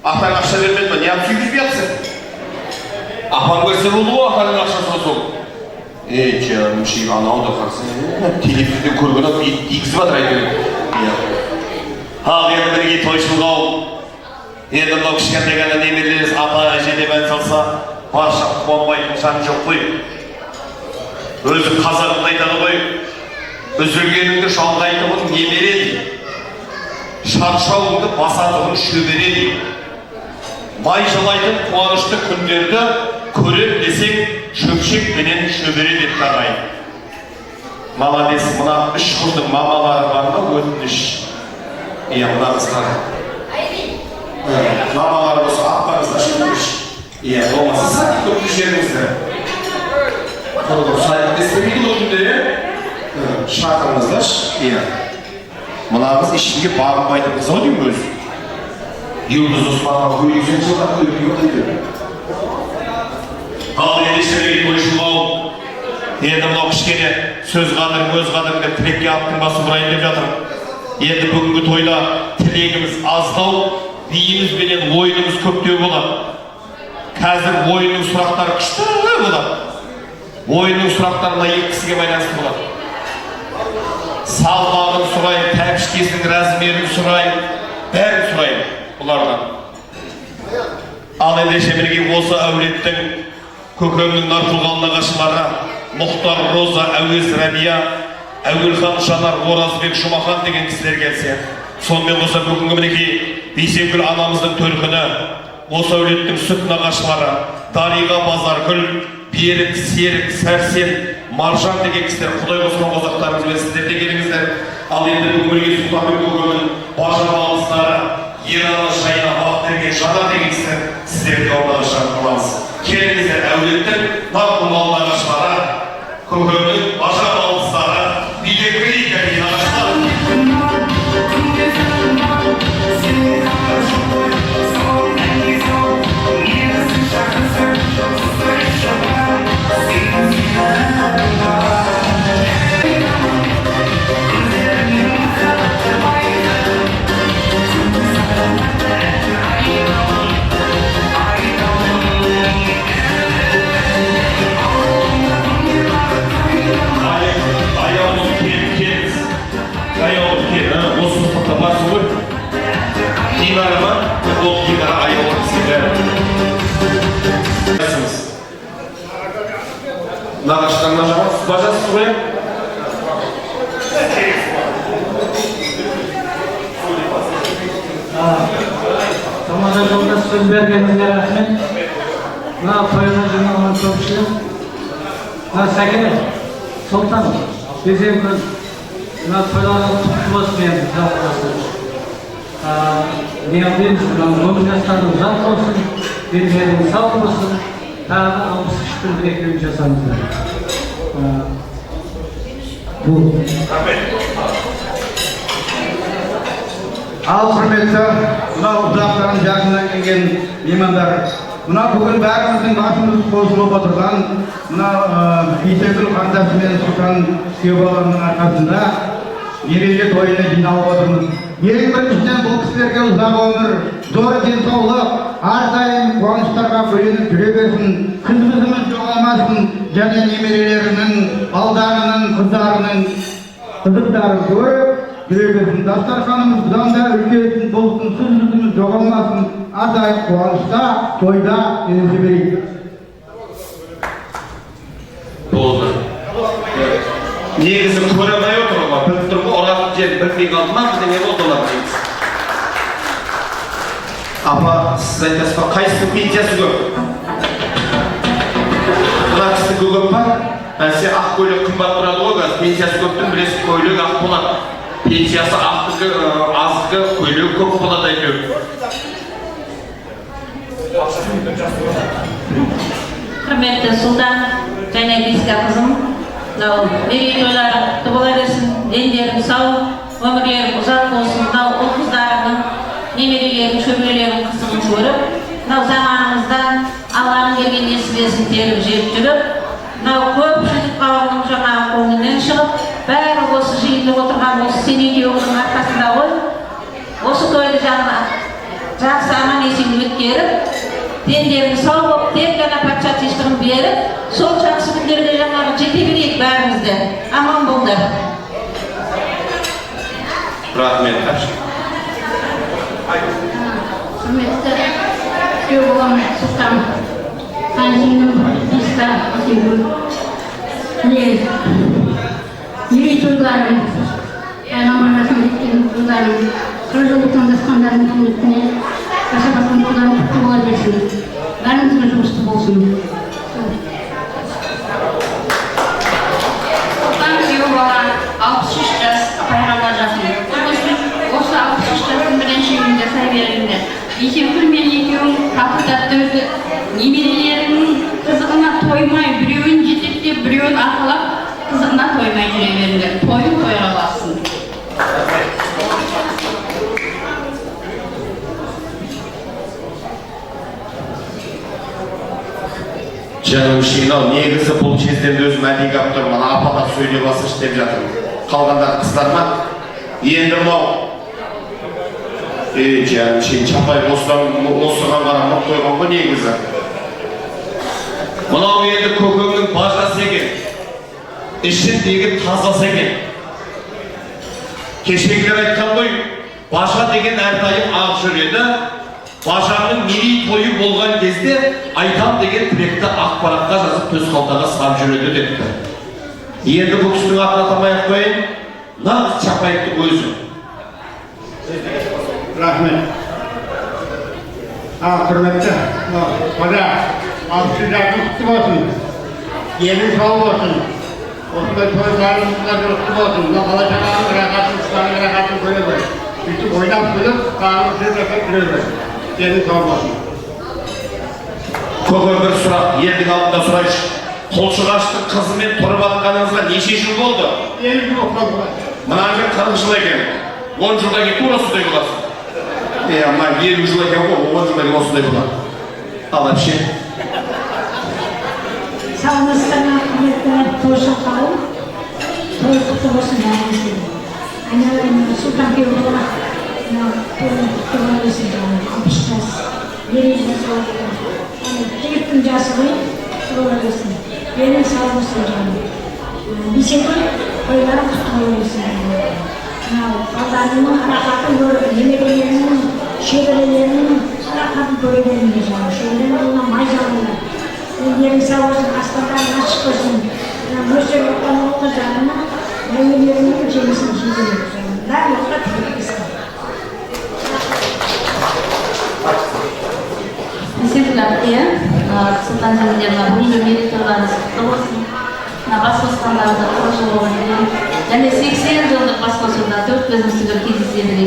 Speaker 1: Атаң ақша бермеді ме? Не Апаң көрсе болды ғой атаның ақшасы сол. Жаным шей анау да қарсы. Телевизорда көрген ақ дегізіп жатыр әйтеуір. Ақ енді бірге тойшыл қауым. Енді мынау кішкентай ғана немерелеріңіз ата әже деп ән салса, барша қуанбайтын жан жоқ қой. Өзі қазағында айтады ғой, үзілгеніңді шалғайтұғын немере дейді. Шаршауыңды басатұғын шөбере дейді. Май жалайтын қуанышты күндерді көрем десең, шөпшекпенен шөбере деп тағайын. Молодец, мына үш қыздың мамалары бар ма өтініш? Иә, мына қыздар. Мамалар болса аппарыңызда шөпіш. Иә, болмаса сәтті көп жеріңізді. Сайық дестемейді өтінде, шақырыңыздаш. Иә. Мына қыз ішінде бағынбайтын қыз ау деймін өзі. Юлдыз Османға көйлексен жылға көйлексен. Ал елештерге тойшыл қауым. Енді мынау кішкене сөз қадырың, өз қадырыңды тілекке аттың басы бұрайын деп жатыр. Енді бүгінгі тойда тілегіміз аздау, биіміз бенен ойынымыз көптеу болады. Қазір ойынның сұрақтары күшті болады. Ойынның сұрақтарына екі кісіге байланысты болады. Салмағын сұрайын, тәпішкесінің размерін сұрайын, бәрін сұрайын бұлардан. Ал ендеше бірге осы әулеттің көкемнің артылғанына қашылары Мұхтар Роза, Әуез Рәбия, Әуелхан Жанар, Оразбек Жұмахан деген кісілер келсе, сонымен қоса бүгінгі мінекей Бейсенкүл анамыздың төркіні, осы әулеттің сүт нағашылары, Дариға Базаргүл, Берік, Серік, Сәрсен, Маржан деген кісілер, Құдай қосқан қозақтарыңыз бен сіздер де келіңіздер. Ал енді бүгінгі Сұлтанбек көкемнің бажа балыстары, Ералы Жайна, Бақтырген, Жана деген кісілер сіздерді қауымдағы шақырмаңыз. Келіңіздер әулеттің нақыл нағашылары, көкемнің бажа балыстары, Бидекли деген нағашылары. Нағаштарына жауап бажасыз ғой?
Speaker 8: Тамаша жолдас сөз бергеніңізге рахмет. Мына тойына жиналған көпшілік. Мына Сәкене, Сұлтан, Бейсенкүл, мына тойларыңыз құтты болсын енді жалғастырып. Не дейміз, өмір жастардың жан болсын, денелерің сау болсын. Тағы 63 күндік екеуін жасаңыздар.
Speaker 2: Ал құрметті мынау ұзақтан жақыннан келген меймандар, мына бүгін бәріміздің басымыз қосылып отырған мына Бейсенкүл қандасы мен Сұлтан күйеубаларының арқасында ереже тойына жиналып отырмыз. Ең біріншіден бұл кісілерге ұзақ өмір, зор денсаулық, әрдайым қуаныштарға бөленіп жүре берсін, қызымыз жоғалмасын, және немерелерінің, балдарының, қыздарының қызықтарын көріп жүре берсін. Дастарханымыз бұдан да үлкен болсын, қызымыз жоғалмасын, әрдайым қуанышта, тойда ереже берейік.
Speaker 1: Болды. Негізі көремей отыруға, біліп тұрғы ұратын жер білмей қалды ма, бірдеңе болды олар негіз. Апа, сіз айтасыз ба, қайсының пенсиясы көп? Мына кісі көп па? Бәсе ақ көйлек қымбат тұрады ғой, пенсиясы көптің білесіз, көйлек ақ болады. Пенсиясы ақтығы, азығы, көйлек көп болады әйтеуір.
Speaker 9: Құрметті Сұлтан және Бейсенкүл қызым, мерейтойлары құтты бола берсін, дендерің сау, өмірлерің ұзақ болсын. Ұл қыздарының, немерелерің, шөберелерің қызығын көріп, заманымызда Алланың берген несібесін теріп жеп жүріп, көпшілік қауымның жаңағы көңілінен шығып, бәрі осы жиылып отырған осы сен екеуіңнің арқасында ғой. Осы тойды жақсы аман есен өткеріп, дендерің сау болып, тек қана патша ашығын беріп, сол жақсы күндерде жаңағы жете берейік бәрімізде. Аман болдар.
Speaker 1: Рахмет.
Speaker 6: Құрметті күйеу балам Сұлтан Қанжинім Иста Асегүл мерейтойларын пайғамбарымыздың жеткен жылдарын 40 жыл отандасқандардың құрметіне жасамасқан қолдарын құтты бола берсін. Бәріміздің жұмысты болсын. Сұлтан күйеу бала 63 жас пайғамбар жасын. Осы 63 жастың бірінші күнінде жасай беріңдер. Есемкүл мен екеуің тату-тәтті өтіп, немерелерінің қызығына тоймай, біреуін жетектеп, біреуін арқалап, қызығына тоймай жүре беріңдер. Тойын тойға бассын.
Speaker 1: Жаным шынау, негізі бұл кездерде өзім әдейі қап тұрмын, апаға сөйлей басыш деп жатырмын. Қалғандар қыздар ма? Енді мынау. Жаным шын чапай осыған қарамақ қойған ғой негізі. Мынау енді көкеңнің бажасы екен. Ішіндегі тазасы екен. Кешегілер айтқан ғой, бажа деген әрдайым ақ жүреді. Бажаның мерейтойы болған кезде айтам деген тілекті ақпаратқа жазып төс қалтаға сап жүреді депті. Енді бұл кісінің атын атамай ақ қояйын, нағыз Чапаевтың өзі.
Speaker 2: Рахмет. Құрметті қожа, алпыс жағын құтты болсын. Елің сау болсын. Осындай тойларыңызға құтты болсын. Бала шағаның рахатын, ұстаның рахатын көре бер. Бүйтіп ойнап күліп, қағын жүрдеке жүре бер. Елің сау болсын.
Speaker 1: Көке бір сұрақ, елдің алдында сұрайшы. Қолшығаштың қызымен тұрып атқаныңызға неше жыл болды?
Speaker 2: 50 жыл болды.
Speaker 1: Мына жер 40 жыл екен. 10 жылдан кейін тура осындай боласың. Мына 50 жыл екен ғой, 10 жылдан кейін осындай болады. Ал әпше.
Speaker 10: Саумастана құрметті тойшыл қауым, той құтты болсын бәрімізге. Айналайын Сұлтан күйеу бала, тойын құтты бола берсін жаңағы 60 жас, 50 жас болды. Жігіттің жасы ғой, бола берсін. Елің сау болсын жаңағы. Бейсекүл тойларын құтты бола берсін. Балдарының рахатын көріп, немерелерінің, шеберелерінің рахатын көре беріңдер жаңағы. Шеберелерінің май жағында. Елдің сау болсын, аспандарың ашық болсын. Мөлшер отқан оғы жағына, немерелерінің жемісін жейдер. Бәрі оқа тілектесін.
Speaker 9: Есемкүл әпке, Сұлтан жеңдеріне бүгінгі мерейтойларыңыз құтты болсын. Бас қосқандарында 40 жыл болған екен. Және 80 жылдық бас қосуда 4 көзіміздегі кездеседі.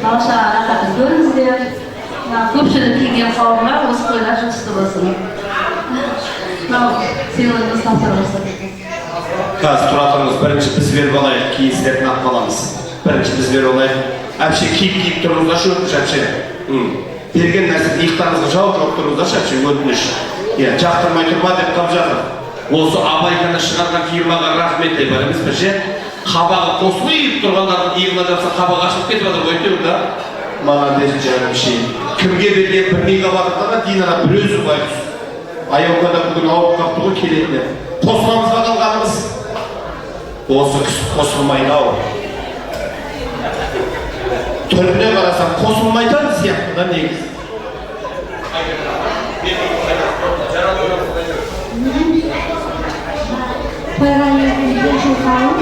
Speaker 9: Бала-шаға рахатын көріңіздер. Көпшілік келген қауымға осы тойлар жұтысты болсын. Сыйлығыңыз тапсырып болсын.
Speaker 1: Қазір тұра тұрыңыз, бірінші біз беріп алайық, кейін сіздердің ақ қаламыз. Бірінші біз беріп алайық. Әпше киіп тұрыңыздашы өтініш әпше. Берген нәрсе иықтарыңызға жауып тұрыңыздашы әпше өтініш. Жақтырмай тұрма деп қап жатыр. Осы абайғаны шығарған фирмаға рахмет деп барымыз бірше. Қабағы қосылы иіп тұрғандардың иығына жапса қабағы ашылып кетіп жатыр ғой өйтеуі да. Маған десін жарым шейін. Кімге берген 1 мегаваттыға динара бір өзі байқұс. Аяуқада бүгін ауып қапты ғой келетіне. Қосыламызға қалғанымыз. Осы кісі қосылмайды ау. Түріне қарасам қосылмайтын сияқты да негіз.
Speaker 10: Тойға елдің жылқауым,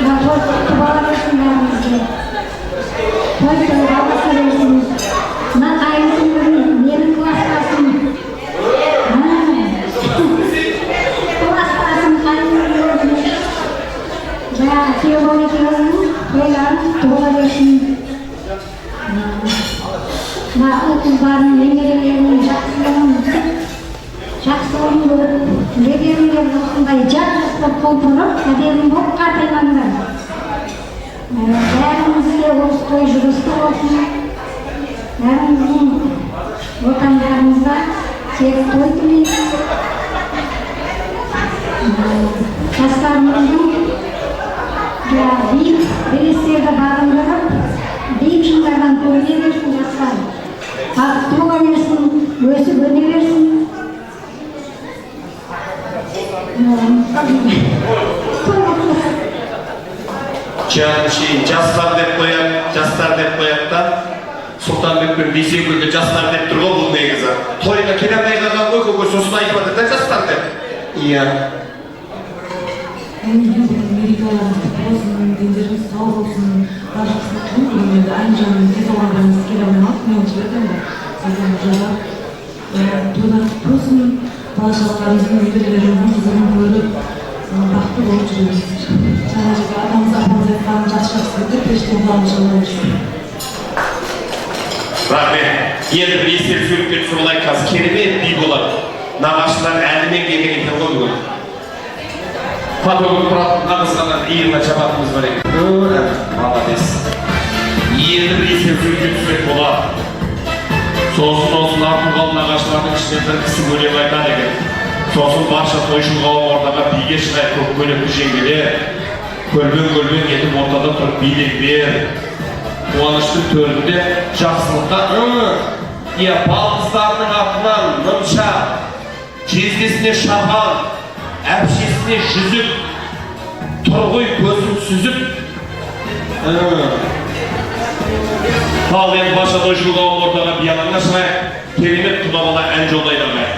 Speaker 10: той құтты бола берсін бәрімізге. Той тойға баса берсін. Мына қайынсың менің класстасым. Класстасым қайынсың көрдім. Жаңағы күйеу бала екеуінің тойларын құтты бола берсін. Мына ұл-қыздардың немерелерінің жақсылығын көріп, легеріңдер осындай жат-жастар толтырып, әдемі болып қартаймаңдар. Бәрімізге осы той жүрісті болсын. Бәріміздің отандарымызға тек той тілейміз. Жастарымыздың биік белестерді бағындырып, биік шыңдардан көре берсін жастар. Бақытты бола берсін, өсіп өне берсін.
Speaker 1: Жастар деп қояды да Сұлтанбекпен Бейсенкөлде жастар деп тұр ғой бұл негізі. Тойға келе алмай қалған ғой көке, сосын айтып жатыр да жастар деп. Иә.
Speaker 11: Мерекелеріңіз құтты болсын, дендеріңіз сау болсын, барлығыңызға тым келмеді. Айнжанның тез оғандарыңыз келе алмады, мен жібердім де, сізден жоға. Тойлар құтты болсын, бала-шағаларыңыздың үйдеріңіздің қызығын көріп, бақытты болып жүріңіздер. Жаңа жерге атамыз апамыз айтқанын жақсы білдіріп, періште болғанын жолдап жүрмін.
Speaker 1: Рахмет. Енді бір естер сөйлеп кетіп солай қазір керемет би болады. Нағашылар әлімен келген екен ғой бүгін. Фотограф тұратын нағызғаннан иығына жабатымыз бар екен. Молодец. Енді бір естер сөйлеп кетіп болады. Сосын артын қалын нағашылардың ішінен бір кісі өлең айтады екен. Сосын барша тойшыл қауым ортаға биге шығай көк көлемді жеңгелер. Көлбен етіп ортада тұрып билеп бер. Қуаныштың төрінде жақсылыққа балқыздарының артынан нымша, жездесіне шапан, әпшесіне жүзік, тұрғой көзін сүзіп. Ал енді баша тойшыл қауым ортаға биялаңа шығай, керемет құдабала ән жолдайды ағай.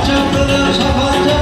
Speaker 12: Çapkılar şafakta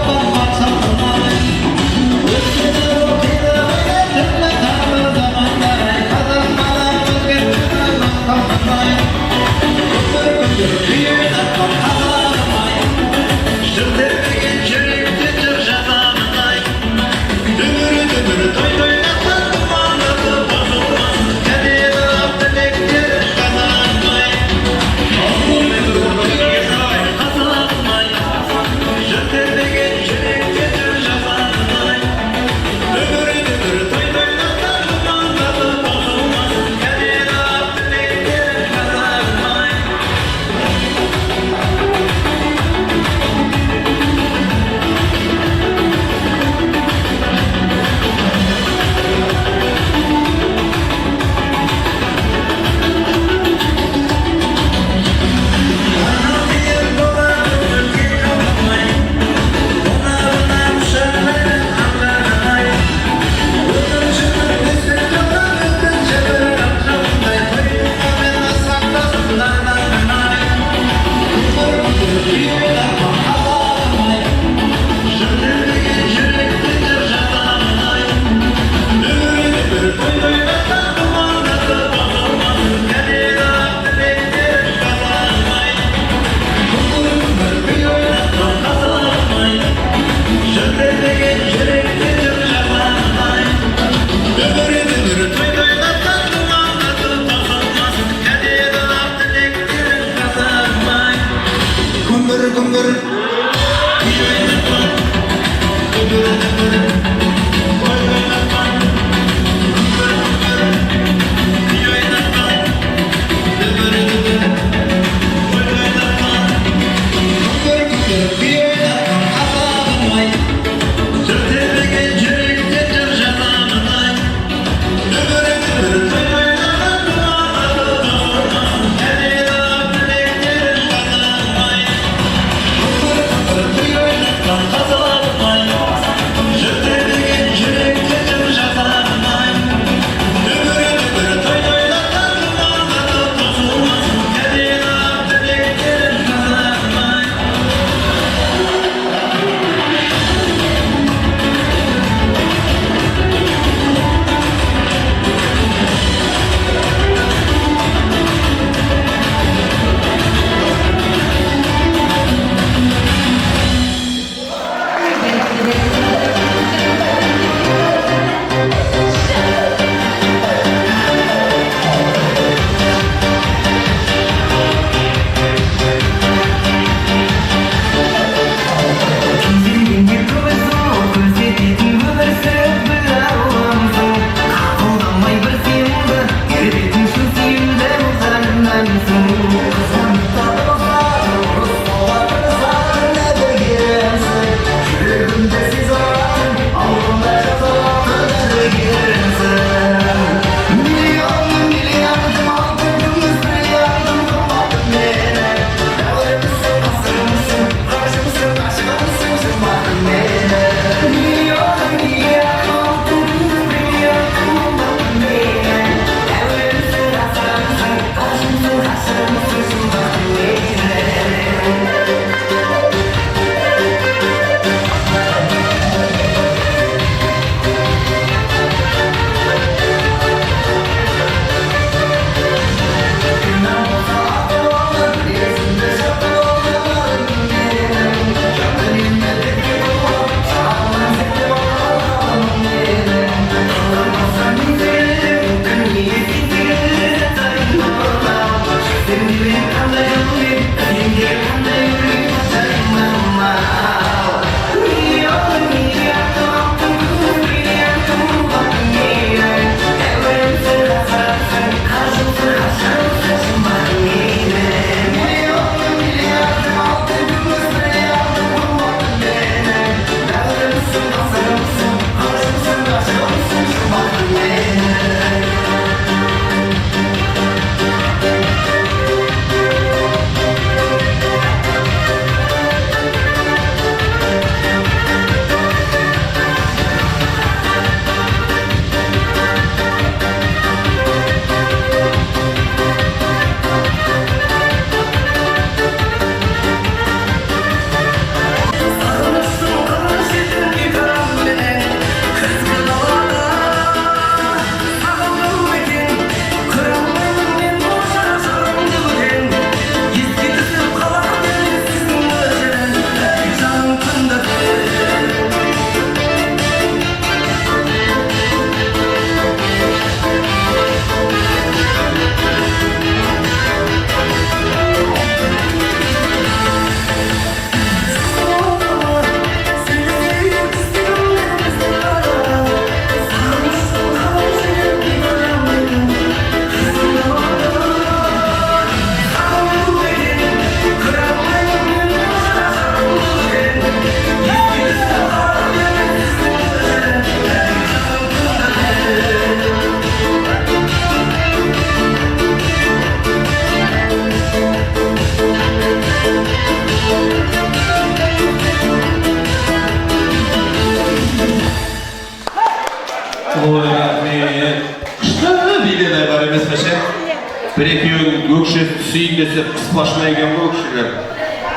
Speaker 1: өкшесі түсейін десе қысқашмай екен ғой өкшелер.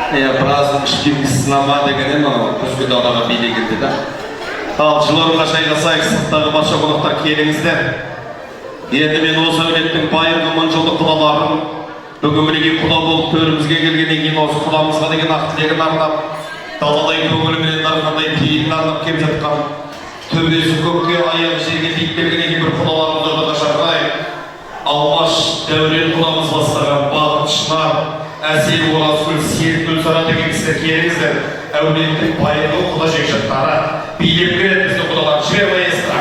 Speaker 1: Біразын ішкен сынама дегеннен күзгі далаға билегенде да. Ал жылорға шайғасайық, сырттағы барша қонақтар келіңіздер. Енді мен осы әулеттің байырғы мың жылдық құдаларын бүгін мінеки құда болып төрімізге келгеннен кейін осы құдамызға деген ақ тілегін арнап, даладай көңіліменен дарғандай пейілін арнап келіп жатқан, төбесі көкке аяғы жерге тиіп келгеннен кейін бір құдаларымызды да шақырайық. Алмаш Дәурен құдамыз бастаған Бақыт Шынар, Әсел Оразгүл, Серікгүл Сара деген кісілер келіңіздер. Әулеттің байырғы құда жекжаттары билеп келеді біздің құдалар. Жібер маэстро.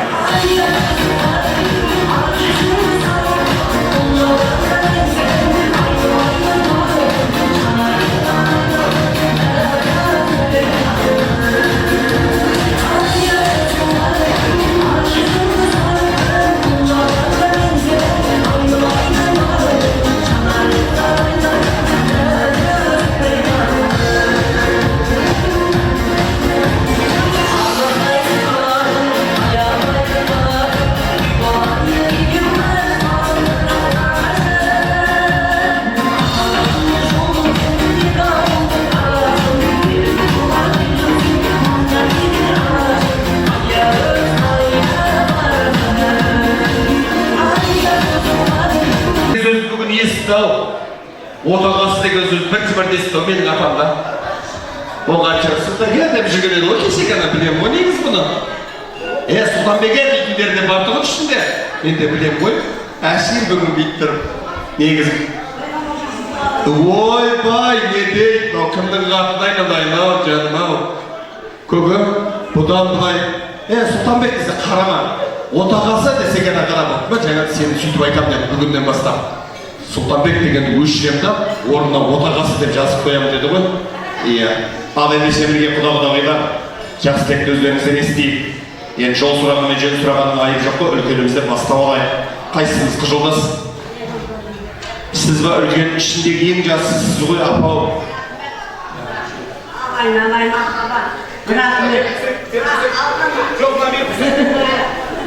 Speaker 1: Отағасы деген сөз бір естіді менің апамда. Оған шығысында келдім жүгіреді ғой кешегені білем ғой негіз бұны. Сұлтанбек дейтіндеріне барды ғой ішінде. Мен де білем ғой. Әшейін бүгін бейт тұрып. Негіз. Ойбай не дейді, кімнің қатын айналайын-ау, жаным-ау. Көгі, бұдан бұлай. Сұлтанбек десе қарама. Отағасы десе гена қарама. Жаңа сені сөйтіп айтамын бүгіннен бастап. Сұлтанбек дегенді өшіремді, орнына отағасы деп жазып қоямын деді ғой. Иә, ал ендеше бірге құда-құдағилар, жақсы текті өздеріңізден естейік. Енді жол сұрағын мен жөн сұрағанның айып жоқ қой, үлкенімізден бастап алайық. Қайсыңыз қыжылдас? Сіз ба үлкен ішіндегі ең жасы сіз ғой, апау?
Speaker 6: Айналайын ақаба,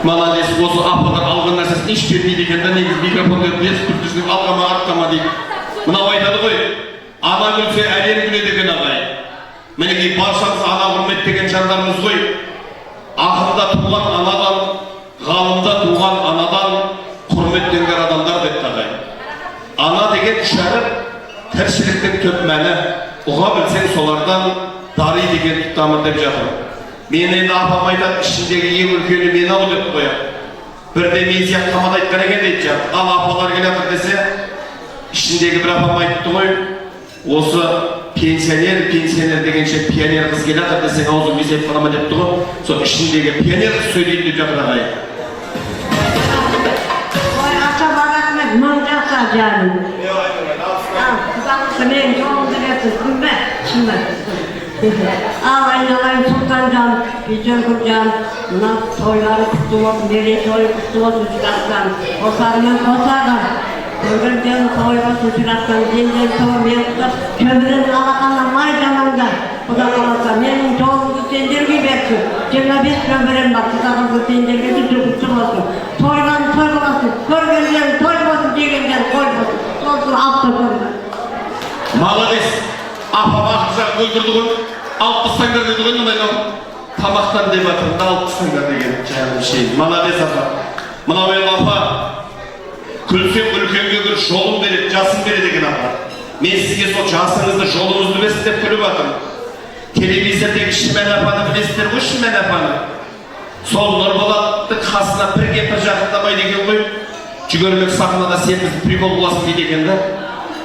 Speaker 1: Молодец, осы ападан алған нәрсесін еш бермейді екен да, негіз микрофонды бес күртісінің алғама артқама дейді. Мынау айтады ғой, ана күлсе әлем күледі екен ағай. Мінекей баршаңыз ана құрметтеген жандарымыз ғой. Ақырда туған анадан, ғалымда туған анадан құрметтенген адамдар депті ағай. Ана деген шәріп, тіршіліктің төп мәні, ұға білсең солардан дари деген тұттамыр деп жатыр. Мен енді апам айтады, ішіндегі ең үлкені мен ау деп қояды. Бірде мен сияқты қамат айтқан екен дейді жатыр. Ал апалар келатыр десе, ішіндегі бір апам айтты ғой, осы пенсионер дегенше пионер қыз келатыр десең аузың бесеп қалама депті ғой. Сол ішіндегі пионер қыз сөйлейді деп жатыр ағай.
Speaker 6: Ой, ақаба рахмет, мың жаса жаным. Құдамызды мен жолыңды берсін, күнбе, шынбе. Ал айналайын Сұлтанжан, Бейжіңгүлжан, мына тойлары құтты болсын, мерейтойы құтты болсын шыратқан, қосарымен қосағын, көргенден той болсын шыратқан, денден той мен құтыр, көмірін алақаннан май жанымда, құда қаласа, менің жолымды сендерге берсін, 25 көмірім бар, құдағымды сендерге құтты болсын, тойлан той болсын, көргенден той болсын, дегенден той болсын, солсын алты көрді.
Speaker 1: Молодец! Апам ақызақ өлдірді ғой, алып тастаңдар деді ғой, мұндайнау тамақтан деп атырында алып тастаңдар деген жаңағы шейін. Молодец апа. Мынау енді апа, күлсең үлкенге күл жолын береді, жасын береді деген апа. Мен сізге сол жасыңызды, жолыңызды берсін деп күліп атырмын. Телевизордегі Шімен апаны білесіздер ғой, Шімен апаны. Сол Нұрболаттың қасына бірге бір жақындамай деген ғой, жүгірмек сахнада сен бізді прикол қыласың дейді екен да.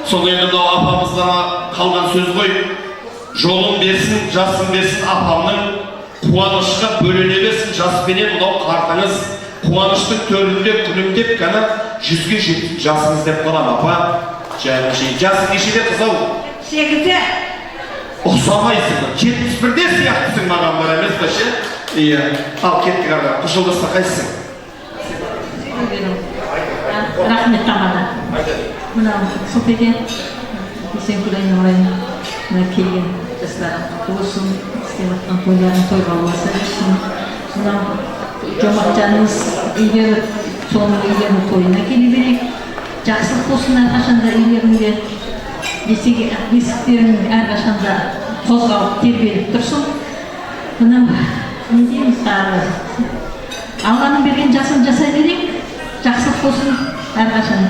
Speaker 1: Сол енді апамыздан қалған сөз ғой, жолын берсін, жасын берсін апамның, қуанышқа бөлене берсін жаспенен ұлау қартыңыз, қуаныштың төрінде күлімдеп кәні 100-ге жетіп жасыңыз деп қалам апа. Жасың нешеде қызау?
Speaker 6: 8-де.
Speaker 1: Ұқсамайсың, 71-де сияқтысың маған бар емес па ше? Иә, ал кеттік аға, құшылдыста қайсың?
Speaker 9: Рахмет тағада. Мынау Сұлтеке, сен күлайын орайын, мына келген жастарым болсын, істеп жатқан тойларын тойға болса берсін. Мынау жомарт жаныңыз үйге, соның үйдегі тойына келе берейік. жақсылық болсын әрқашанда үйлерінде, бесіктерін әрқашанда қозғалып тербеліп тұрсын. Мынау не дейміз тағы? Алланың берген жасын жасай берейік, жақсылық болсын әрқашан.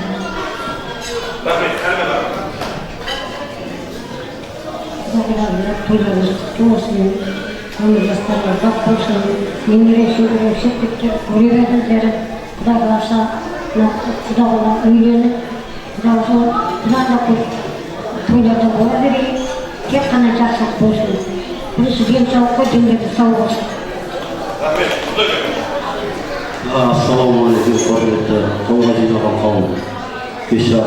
Speaker 10: Тойларымыз құтты болсын, өмір жастарға бақ болсын, немере шөбере шеттіктер, көре бердіңдері, Құда қаласа, Құдағына үйленіп, Құдағына тойларда бола берейік, тек қана жақсылық болсын. Бірінші денсаулыққа дендерді сау болсын.
Speaker 5: Ассалаумағалейкум, құрметті тойға жиналған қауым. Кеше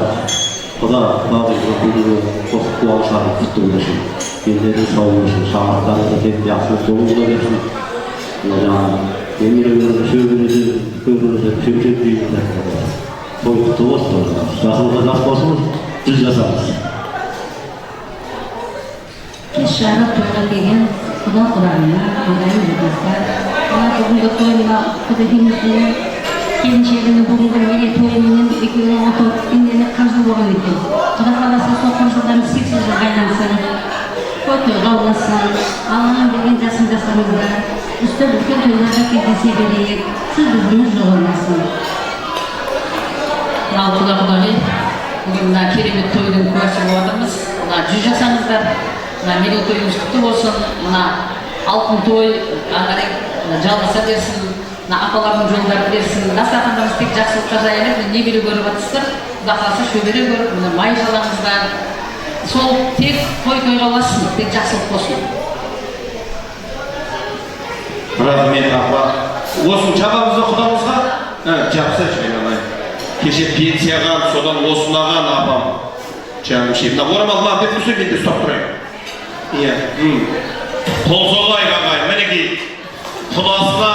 Speaker 5: Құда бағдайға бүгінгі қосып қуанышарын құтты болсын. Дендерді сау болсын, шағырттарыңызда тек жақсылық болуға берсін. Немерелерді шөбереді, көбірді шөпшек дейін. Той құтты болсын. Жасылға жас болсыңыз, 100 жасамыз.
Speaker 9: Кеш жарық тойға келген Құда-құдағына, ағайын жұртқа, бүгінгі тойына Құдағимыздың келіншегінің бүгінгі мерейтойымен екеуінің отау күткендеріне қыржы болған екен. Құда қаласа сол қыржылдарымыз 8 жыл қайнансын, той қауласын, Алланың берген жасын жасаңызда, үстел үлкен тойларға кездесе берейік, сіз біздің жоғалмасын.
Speaker 6: Ал Құда-құдағи, бүгін мына керемет тойдың куәсі болып отырмыз. Мына 100 жасаңыздар, мына мерейтойымыз құтты болсын, мына алтын той ағарай жалғаса берсін, апалардың жолдарын берсін. Дастарханымыз тек жақсылыққа жайылып, немере көріп жатсыздар, Құда қаласа шөбере көріп, май жалаңыздар. Сол тек той-тойға болсын, тек жақсылық болсын.
Speaker 1: Рахмет апа. Осыны жабамызды Құдамызға? Жапса жайнамай. Кеше пенсияға, содан осынаған апам. Жаным шейіп. Орамалға деп түсіп енді ұстап тұрайын. Иә. Қол соғайық ағай, мінекей. Құдасына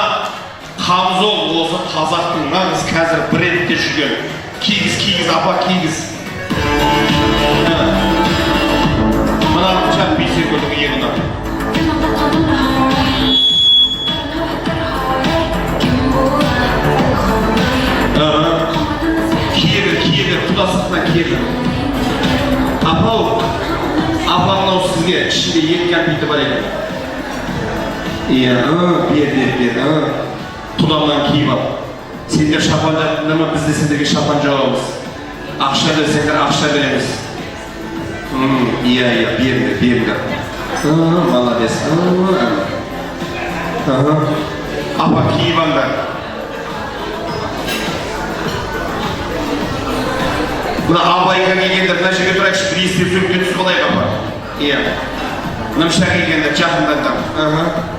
Speaker 1: қамзол осы қазақтың нағыз қазір брендте жүрген. Кигіз, апа, кигіз. Мына жап бейсе көрдің еғына. Киегі, құдасына киегі. Апау, апамнау сізге ішінде 2 кәмпиті бар екен. Иә, бер. Құдамнан киіп ал. Сендер шапан жаттыңдар ма, біз де сендерге шапан жауабыз. Ақша берсеңдер, ақша береміз. Иә, беріңдер. Молодец. Апа, киіп алыңдар. Мына абайға келгендер, мына жерге тұрайықшы, бір естеп сөмкені түсіп алайық апа. Иә. Мына келгендер, жақындандар.